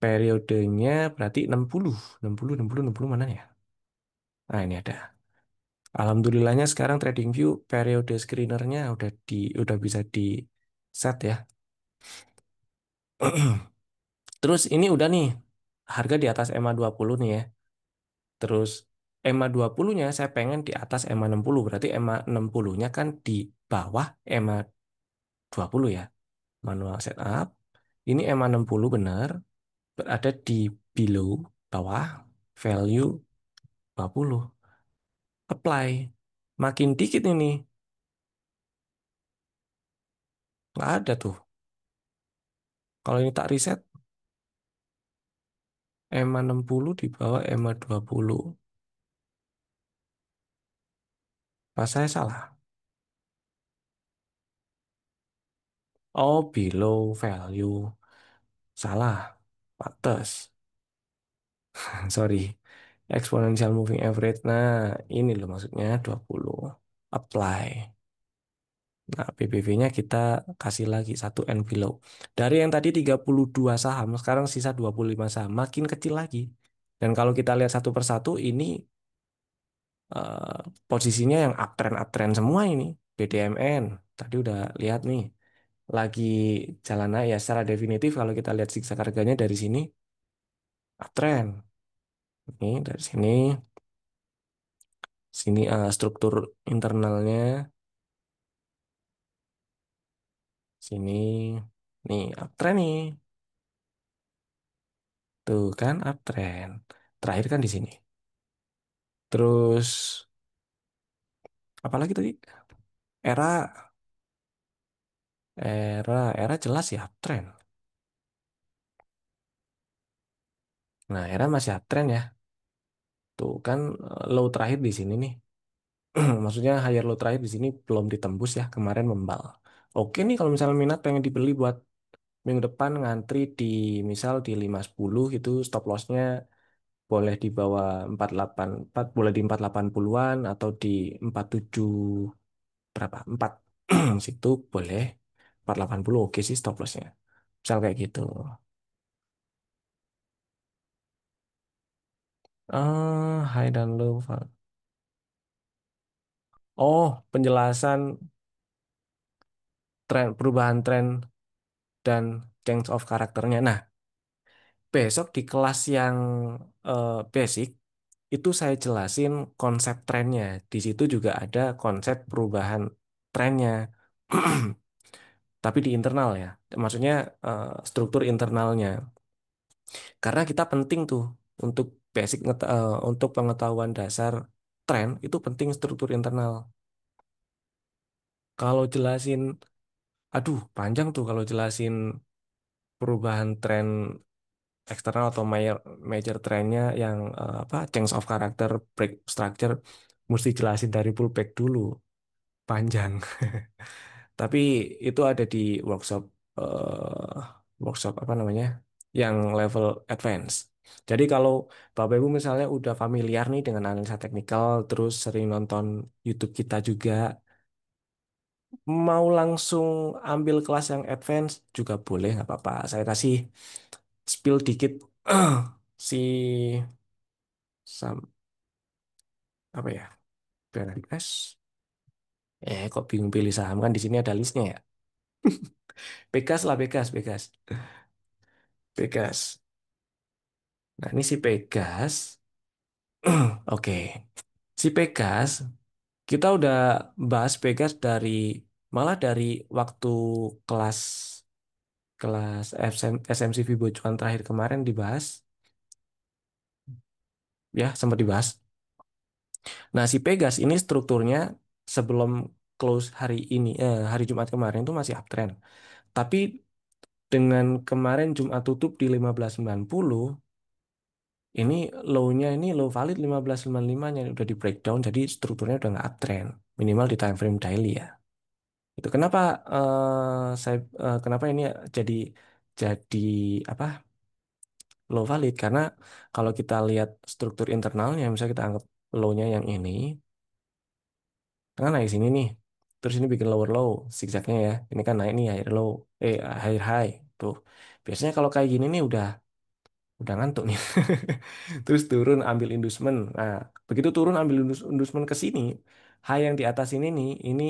Periodenya berarti 60, 60, 60, 60 mana ya? Nah, ini ada. Alhamdulillahnya sekarang TradingView periode screenernya udah bisa di set ya. Terus ini udah nih harga di atas EMA 20 nih ya. Terus EMA 20-nya saya pengen di atas EMA 60, berarti EMA 60-nya kan di bawah EMA 20 ya. Manual setup. Ini EMA 60 benar, berada di below, bawah value 20. Apply. Makin dikit ini, nggak ada tuh. Kalau ini tak reset, EMA 60 di bawah EMA 20. Pas saya salah. Oh, below value. Salah. Pantes. Sorry. Exponential moving average. Nah, ini loh maksudnya 20. Apply. Nah, PBV-nya kita kasih lagi satu N below. Dari yang tadi 32 saham, sekarang sisa 25 saham. Makin kecil lagi. Dan kalau kita lihat satu persatu, ini eh, posisinya yang uptrend-uptrend semua ini. BDMN. Tadi udah lihat nih. Lagi jalan naik ya secara definitif kalau kita lihat zigzag harganya dari sini uptrend. Ini dari sini, sini struktur internalnya, sini, nih uptrend nih, tuh kan uptrend. Terakhir kan di sini. Terus apalagi tadi? Era, era jelas ya uptrend. Nah, era masih uptrend ya. Tuh kan low terakhir di sini nih. Maksudnya higher low terakhir di sini belum ditembus ya, kemarin membal. Oke nih kalau misalnya minat pengen dibeli buat minggu depan ngantri di misal di 510 itu stop lossnya boleh di bawah 484, boleh di 480-an atau di 47 berapa? 4 situ boleh 480 oke sih stop lossnya. Misal kayak gitu. High dan low. Oh, penjelasan perubahan tren dan change of karakternya. Nah, besok di kelas yang basic itu saya jelasin konsep trennya. Di situ juga ada konsep perubahan trennya. Tapi di internal ya. Maksudnya struktur internalnya. Karena kita penting tuh untuk untuk pengetahuan dasar tren itu penting struktur internal. Kalau jelasin, aduh panjang tuh kalau jelasin perubahan tren eksternal atau major trennya yang apa change of character, break structure, mesti jelasin dari pullback dulu. panjang. Tapi itu ada di workshop eh, workshop apa namanya? Yang level advance. Jadi kalau Bapak Ibu misalnya udah familiar nih dengan analisa teknikal, terus sering nonton YouTube kita juga, mau langsung ambil kelas yang advance juga boleh, nggak apa-apa. Saya kasih spill dikit si sam apa ya? BNS. Kok bingung pilih saham kan di sini ada listnya ya. Pegas lah, Pegas, Pegas, Pegas. Nah, ini si Pegas. Oke. Si Pegas, kita udah bahas Pegas dari malah dari waktu kelas kelas SMC Vibo Cuan terakhir kemarin dibahas, ya sempat dibahas. Nah, si Pegas ini strukturnya sebelum close hari ini, hari Jumat kemarin itu masih uptrend. Tapi dengan kemarin Jumat tutup di 1590, ini low-nya ini low valid 1595 nya udah di breakdown, jadi strukturnya udah nggak uptrend, minimal di time frame daily ya. Itu kenapa kenapa ini jadi apa low valid? Karena kalau kita lihat struktur internalnya, misalnya kita anggap low-nya yang ini, kan naik sini nih, terus ini bikin lower low, zigzagnya ya. Ini kan naik nih higher low, higher high tuh. Biasanya kalau kayak gini nih udah ngantuk nih. Terus turun ambil inducement. Nah, begitu turun ambil inducement ke sini, high yang di atas ini nih, ini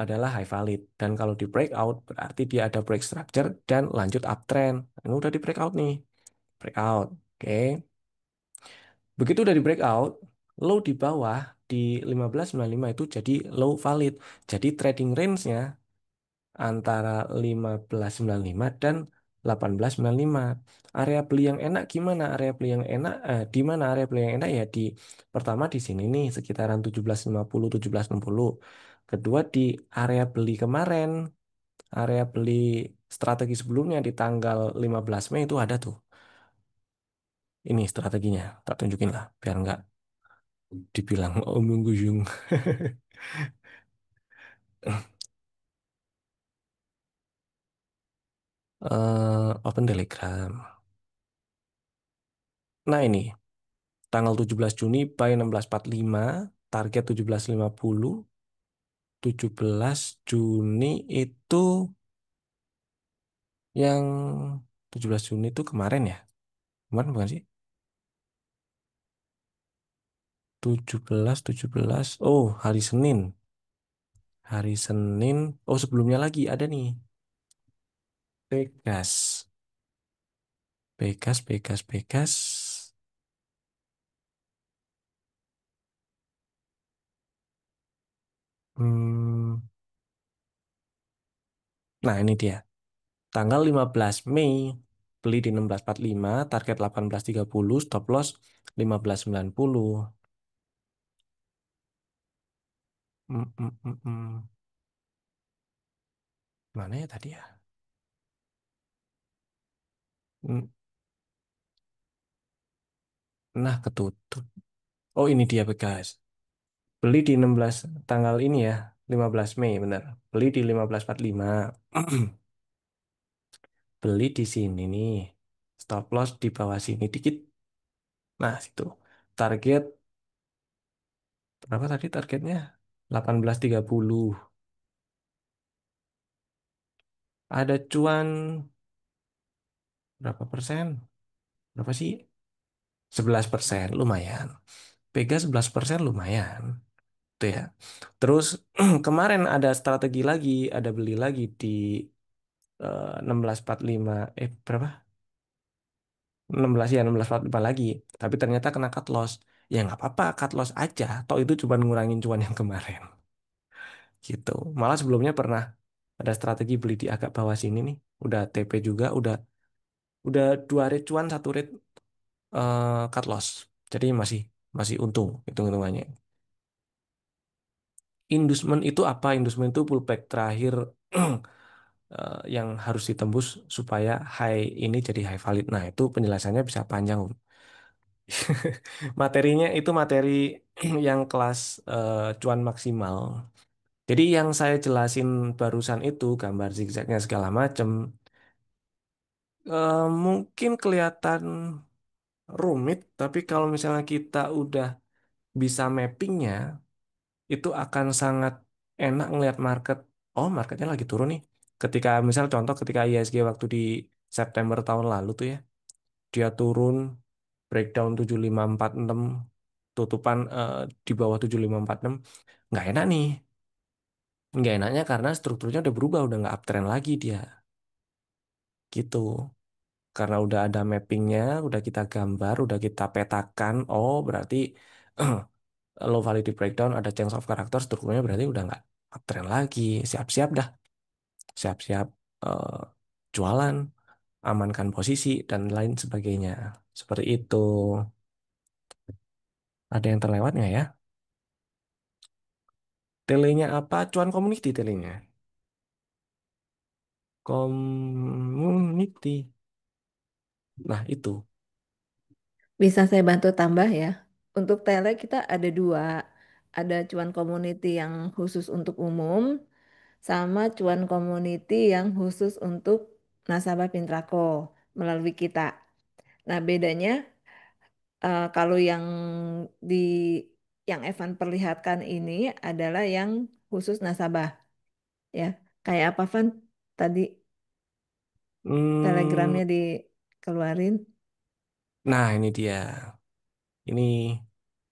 adalah high valid. Dan kalau di breakout berarti dia ada break structure dan lanjut uptrend. Ini udah di breakout nih. Breakout. Oke. Begitu udah di breakout, low di bawah di 1595 itu jadi low valid. Jadi trading range-nya antara 1595 dan 1895. Area beli yang enak gimana? Area beli yang enak di mana area beli yang enak ya di pertama di sini nih sekitaran 1750 1760. Kedua di area beli kemarin, area beli strategi sebelumnya di tanggal 15 Mei itu ada tuh. Ini strateginya, tak tunjukin lah biar nggak dibilang omong guyung. Open Telegram. Nah ini tanggal 17 Juni by 16.45, target 17.50, 17 Juni itu yang 17 Juni itu kemarin ya? Kemarin bukan sih? 17 17. Oh, hari Senin. Hari Senin. Oh, sebelumnya lagi ada nih. Pegas. Pegas, Pegas, Pegas. Hmm, nah, ini dia. Tanggal 15 Mei beli di 16.45, target 18.30, stop loss 15.90. Hmm, hmm, hmm, hmm. Mana ya tadi ya? Hmm, Nah, ketutup. Oh, ini dia guys. Beli di 16 tanggal ini ya, 15 Mei benar. Beli di 15.45. Beli di sini nih. Stop loss di bawah sini dikit. Nah, situ. Target berapa tadi targetnya? 18.30. Ada cuan berapa persen? Berapa sih? 11%, lumayan. Pega 11% lumayan. Tuh ya. Terus kemarin ada strategi lagi, ada beli lagi di 16.45, berapa? 16 ya, 16.45 lagi. Tapi ternyata kena cut loss. Ya nggak apa-apa, cut loss aja. Toh itu cuma ngurangin cuan yang kemarin. Gitu. Malah sebelumnya pernah ada strategi beli di agak bawah sini nih. Udah TP juga, udah dua rate cuan, satu rate cut loss. Jadi masih masih untung hitung-hitungannya. Inducement itu apa? Inducement itu pullback terakhir yang harus ditembus supaya high ini jadi high valid. Nah, itu penjelasannya bisa panjang, Om. Materinya itu materi yang kelas cuan maksimal. Jadi yang saya jelasin barusan itu gambar zigzagnya segala macam, mungkin kelihatan rumit, tapi kalau misalnya kita udah bisa mappingnya, itu akan sangat enak ngelihat market. Oh, marketnya lagi turun nih. Ketika misal contoh ketika ISG waktu di September tahun lalu tuh ya, dia turun breakdown 7546 tutupan di bawah 7546 nggak enak nih. Nggak enaknya karena strukturnya udah berubah, udah nggak uptrend lagi dia. Gitu. Karena udah ada mappingnya, udah kita gambar, udah kita petakan. Oh, berarti low validity breakdown ada change of character, strukturnya berarti udah nggak uptrend lagi. Siap-siap dah. Siap-siap eh, jualan, amankan posisi, dan lain sebagainya. Seperti itu. Ada yang terlewat nggak ya? Telenya apa? Cuan community telenya. Community. Nah, itu. Bisa saya bantu tambah ya. Untuk tele kita ada dua. Ada cuan community yang khusus untuk umum, sama cuan community yang khusus untuk nasabah Pintrako melalui kita. Nah, bedanya kalau di yang Evan perlihatkan ini adalah yang khusus nasabah ya. Kayak apa Van tadi Hmm, telegramnya dikeluarin? nah, ini dia. Ini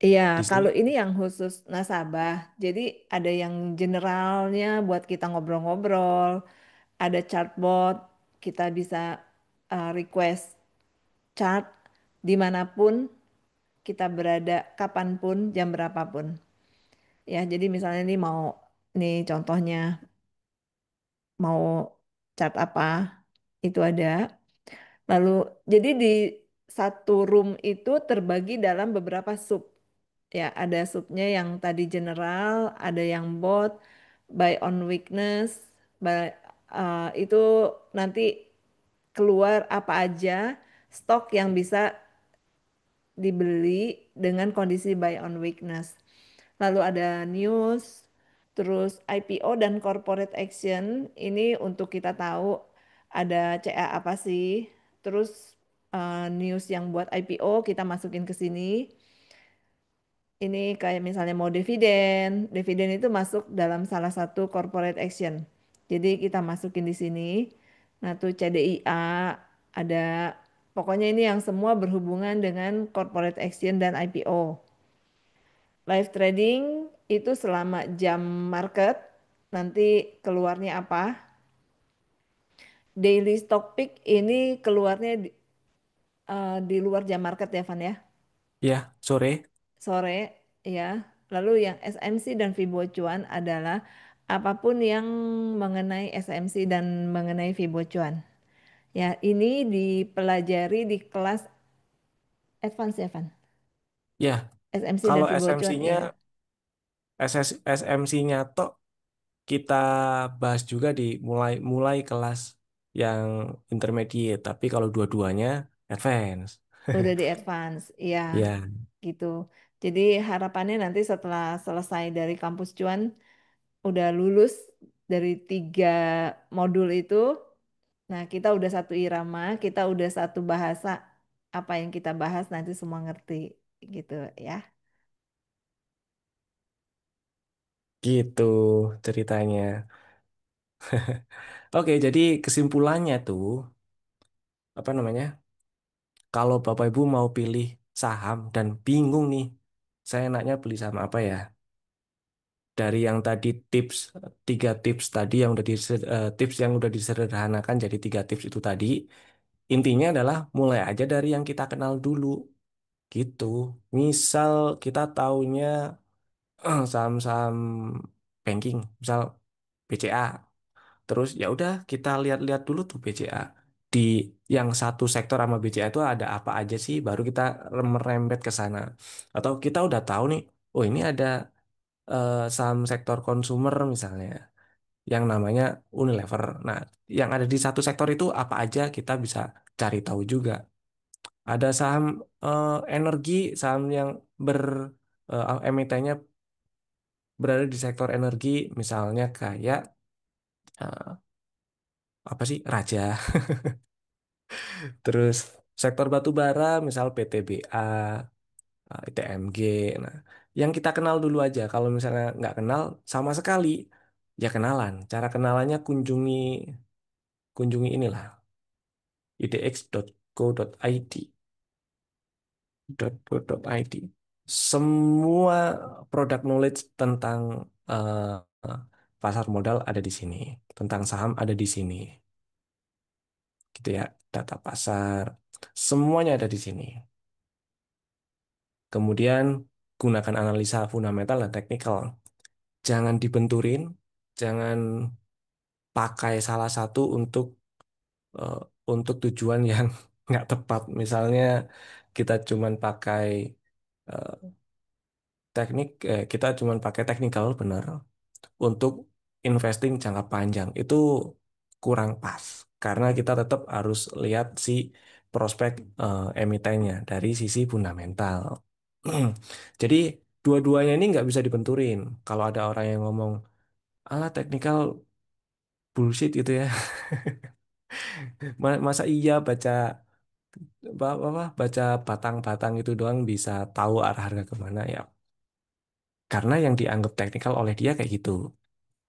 Iya, di kalau sini. ini yang khusus nasabah. Jadi ada yang generalnya buat kita ngobrol-ngobrol, ada chartbot, kita bisa request chart dimanapun kita berada, kapanpun, jam berapapun. Ya, jadi misalnya ini nih contohnya mau chart apa, itu ada. Lalu, jadi di satu room itu terbagi dalam beberapa sub. Ya, ada subnya yang tadi general, ada yang bot, buy on weakness, itu nanti keluar apa aja stok yang bisa dibeli dengan kondisi buy on weakness. Lalu ada news, terus IPO dan corporate action. Ini untuk kita tahu ada CA apa sih. Terus news yang buat IPO kita masukin ke sini. Ini kayak misalnya mau dividen. Dividen itu masuk dalam salah satu corporate action. Jadi kita masukin di sini. Nah, tuh CDIA ada, pokoknya ini yang semua berhubungan dengan corporate action dan IPO. Live trading itu selama jam market nanti keluarnya apa? Daily stock pick ini keluarnya di luar jam market ya Van ya, Ya, sore. sore ya. Lalu yang SMC dan Fibo Cuan adalah apapun yang mengenai SMC dan mengenai Fibo Cuan. Ya, ini dipelajari di kelas advance ya Van. Ya, SMC dan kalau Fibo Cuan SMC-nya, ya. SMC-nya tok kita bahas juga di mulai mulai kelas yang intermediate, tapi kalau dua-duanya advance. Udah di advance, iya Ya, gitu. Jadi harapannya nanti setelah selesai dari kampus cuan, udah lulus dari 3 modul itu, nah kita udah satu irama, kita udah satu bahasa, apa yang kita bahas nanti semua ngerti gitu ya. gitu ceritanya. Oke, jadi kesimpulannya tuh apa namanya? Kalau Bapak Ibu mau pilih saham dan bingung nih, saya enaknya beli saham apa ya? Dari yang tadi tips, tiga tips tadi yang udah tips yang udah disederhanakan jadi tiga tips itu tadi, intinya adalah mulai aja dari yang kita kenal dulu gitu. Misal kita taunya saham-saham banking, misal BCA. Terus ya udah kita lihat-lihat dulu tuh BCA. Di yang satu sektor sama BCA itu ada apa aja sih, baru kita merembet ke sana. Atau kita udah tahu nih, oh ini ada saham sektor konsumer misalnya yang namanya Unilever. Nah, yang ada di satu sektor itu apa aja kita bisa cari tahu juga. Ada saham energi, saham yang ber emitennya berada di sektor energi, misalnya kayak eh, apa sih, Raja. Terus sektor batu bara, misal PTBA, ITMG. Nah, yang kita kenal dulu aja. Kalau misalnya nggak kenal sama sekali, ya kenalan. Cara kenalannya kunjungi inilah idx.co.id. .co.id. Semua produk knowledge tentang eh, pasar modal ada di sini, tentang saham ada di sini, gitu ya. Data pasar, semuanya ada di sini. Kemudian gunakan analisa fundamental dan teknikal. Jangan dibenturin, jangan pakai salah satu eh, untuk tujuan yang nggak tepat. Misalnya kita cuman pakai eh, kita cuman pakai teknikal benar untuk investing jangka panjang itu kurang pas karena kita tetap harus lihat si prospek emitennya dari sisi fundamental. Jadi dua-duanya ini nggak bisa dibenturin. Kalau ada orang yang ngomong, alah teknikal bullshit gitu ya. Masa iya baca batang-batang itu doang bisa tahu arah harga kemana ya? Karena yang dianggap teknikal oleh dia kayak gitu.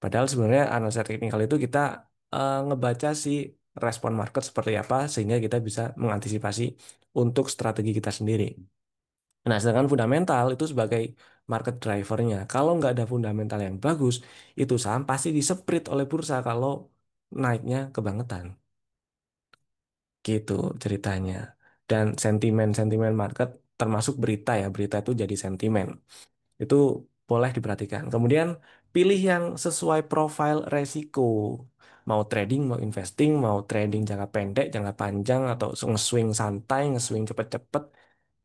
Padahal sebenarnya analisa teknikal itu kita ngebaca si respon market seperti apa sehingga kita bisa mengantisipasi untuk strategi kita sendiri. Nah, sedangkan fundamental itu sebagai market drivernya. Kalau nggak ada fundamental yang bagus, itu saham pasti diseprit oleh bursa kalau naiknya kebangetan. Gitu ceritanya. Dan sentimen-sentimen market termasuk berita ya, berita itu jadi sentimen. Itu boleh diperhatikan. Kemudian pilih yang sesuai profil resiko. Mau trading, mau investing, mau trading jangka pendek, jangka panjang, atau nge-swing santai, nge-swing cepet-cepet.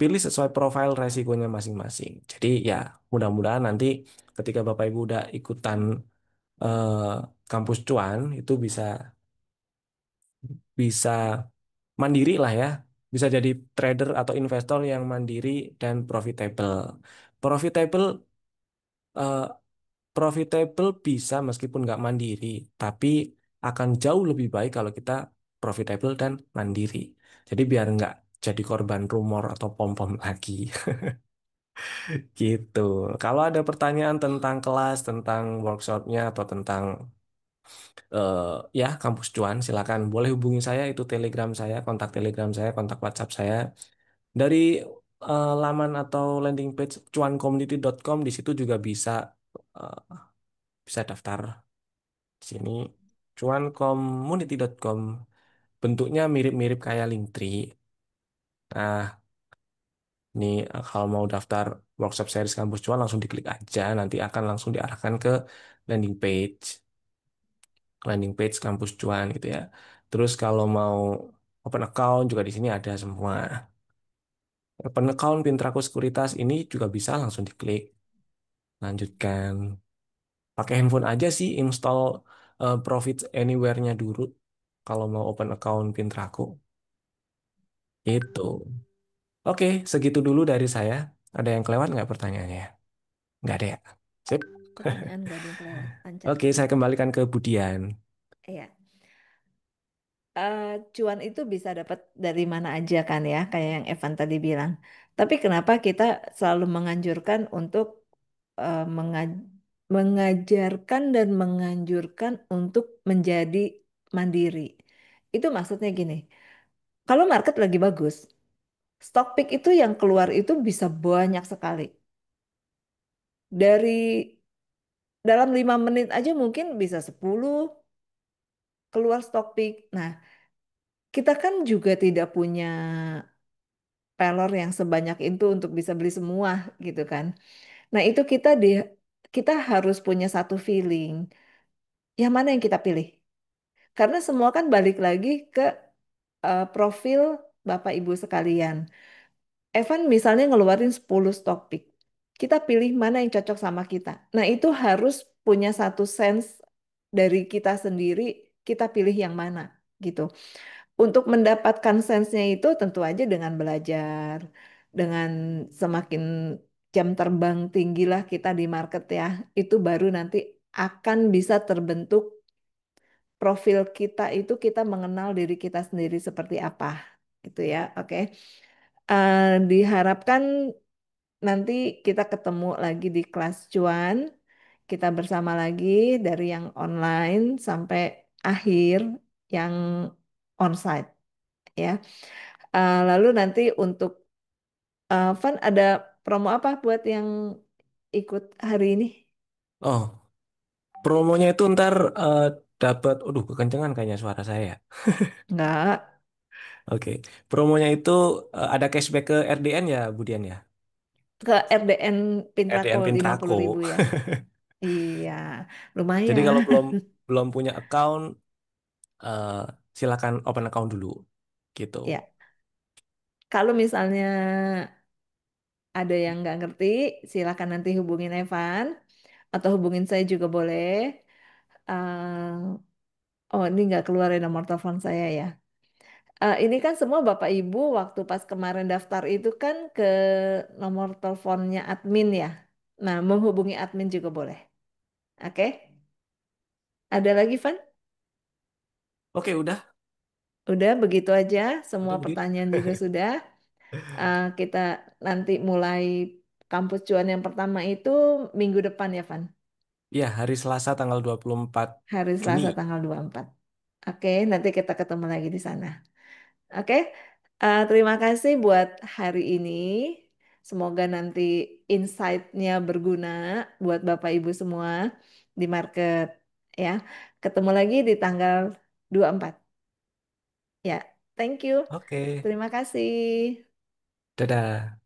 Pilih sesuai profil resikonya masing-masing. Jadi ya mudah-mudahan nanti ketika Bapak Ibu udah ikutan eh, kampus cuan, itu bisa bisa mandiri lah ya. Bisa jadi trader atau investor yang mandiri dan profitable. Profitable eh, Profitable bisa meskipun nggak mandiri, tapi akan jauh lebih baik kalau kita profitable dan mandiri. Jadi biar nggak jadi korban rumor atau pom-pom lagi. Gitu. Kalau ada pertanyaan tentang kelas, tentang workshopnya, atau tentang eh, ya kampus cuan, silakan boleh hubungi saya, itu Telegram saya, kontak WhatsApp saya. Dari laman atau landing page cuancommunity.com di situ juga eh, bisa daftar di sini cuancommunity.com, bentuknya mirip-mirip kayak Linktree. Nah, ini kalau mau daftar workshop series kampus cuan langsung diklik aja, nanti akan langsung diarahkan ke landing page, landing page kampus cuan gitu ya. Terus kalau mau open account juga di sini ada semua. Open account Pintraku Sekuritas ini juga bisa langsung diklik, lanjutkan. Pakai handphone aja sih, install Profit Anywhere-nya dulu kalau mau open account Pintraku. Itu. Oke, segitu dulu dari saya. Ada yang kelewat nggak pertanyaannya? Nggak ada ya? Sip. Pertanyaan gak ada yang kelewat, lancar Oke, terus. saya kembalikan ke Budian. Iya. Eh, Cuan itu bisa dapat dari mana aja kan ya, kayak yang Evan tadi bilang. Tapi kenapa kita selalu menganjurkan untuk mengajarkan dan menganjurkan untuk menjadi mandiri? Itu maksudnya gini, kalau market lagi bagus, stock pick itu yang keluar itu bisa banyak sekali. Dari dalam 5 menit aja mungkin bisa 10 keluar stock pick. Nah, kita kan juga tidak punya pelor yang sebanyak itu untuk bisa beli semua gitu kan. Nah, itu kita harus punya satu feeling. Yang mana yang kita pilih? Karena semua kan balik lagi ke profil Bapak Ibu sekalian. Evan misalnya ngeluarin 10 stock pick. Kita pilih mana yang cocok sama kita. Nah, itu harus punya satu sense dari kita sendiri, kita pilih yang mana gitu. Untuk mendapatkan sense-nya itu tentu aja dengan belajar, dengan semakin jam terbang tinggi lah kita di market ya. Itu baru nanti akan bisa terbentuk profil kita itu kita mengenal diri kita sendiri seperti apa. Gitu ya, oke. Diharapkan nanti kita ketemu lagi di kelas cuan. Kita bersama lagi dari yang online sampai akhir yang onsite ya. Lalu nanti untuk Van ada promo apa buat yang ikut hari ini? Oh, promonya itu ntar dapat, aduh kekencengan kayaknya suara saya, ya. Enggak, Oke, promonya itu ada cashback ke RDN ya, Budian ya? ke RDN Pintrako RDN 50.000 Pintrako. ya. Iya, Jadi kalau lumayan. belum belum punya account, eh, silakan open account dulu, gitu. Ya, kalau misalnya ada yang nggak ngerti, silakan nanti hubungin Evan atau hubungin saya juga boleh. Oh, ini nggak keluar ya nomor telepon saya ya. Ini kan semua Bapak Ibu waktu pas kemarin daftar itu kan ke nomor teleponnya admin ya. Nah, menghubungi admin juga boleh. Oke? Ada lagi, Van? Oke, udah. Udah begitu aja. Semua Udah, Budi. pertanyaan juga sudah. Kita nanti mulai kampus cuan yang pertama itu minggu depan ya, Van. Iya, hari Selasa tanggal 24 Hari Juni. Selasa tanggal 24. Oke, nanti kita ketemu lagi di sana. Oke, terima kasih buat hari ini. Semoga nanti insight-nya berguna buat Bapak Ibu semua di market ya. Ketemu lagi di tanggal 24. Ya, thank you. Oke, Terima kasih. dadah.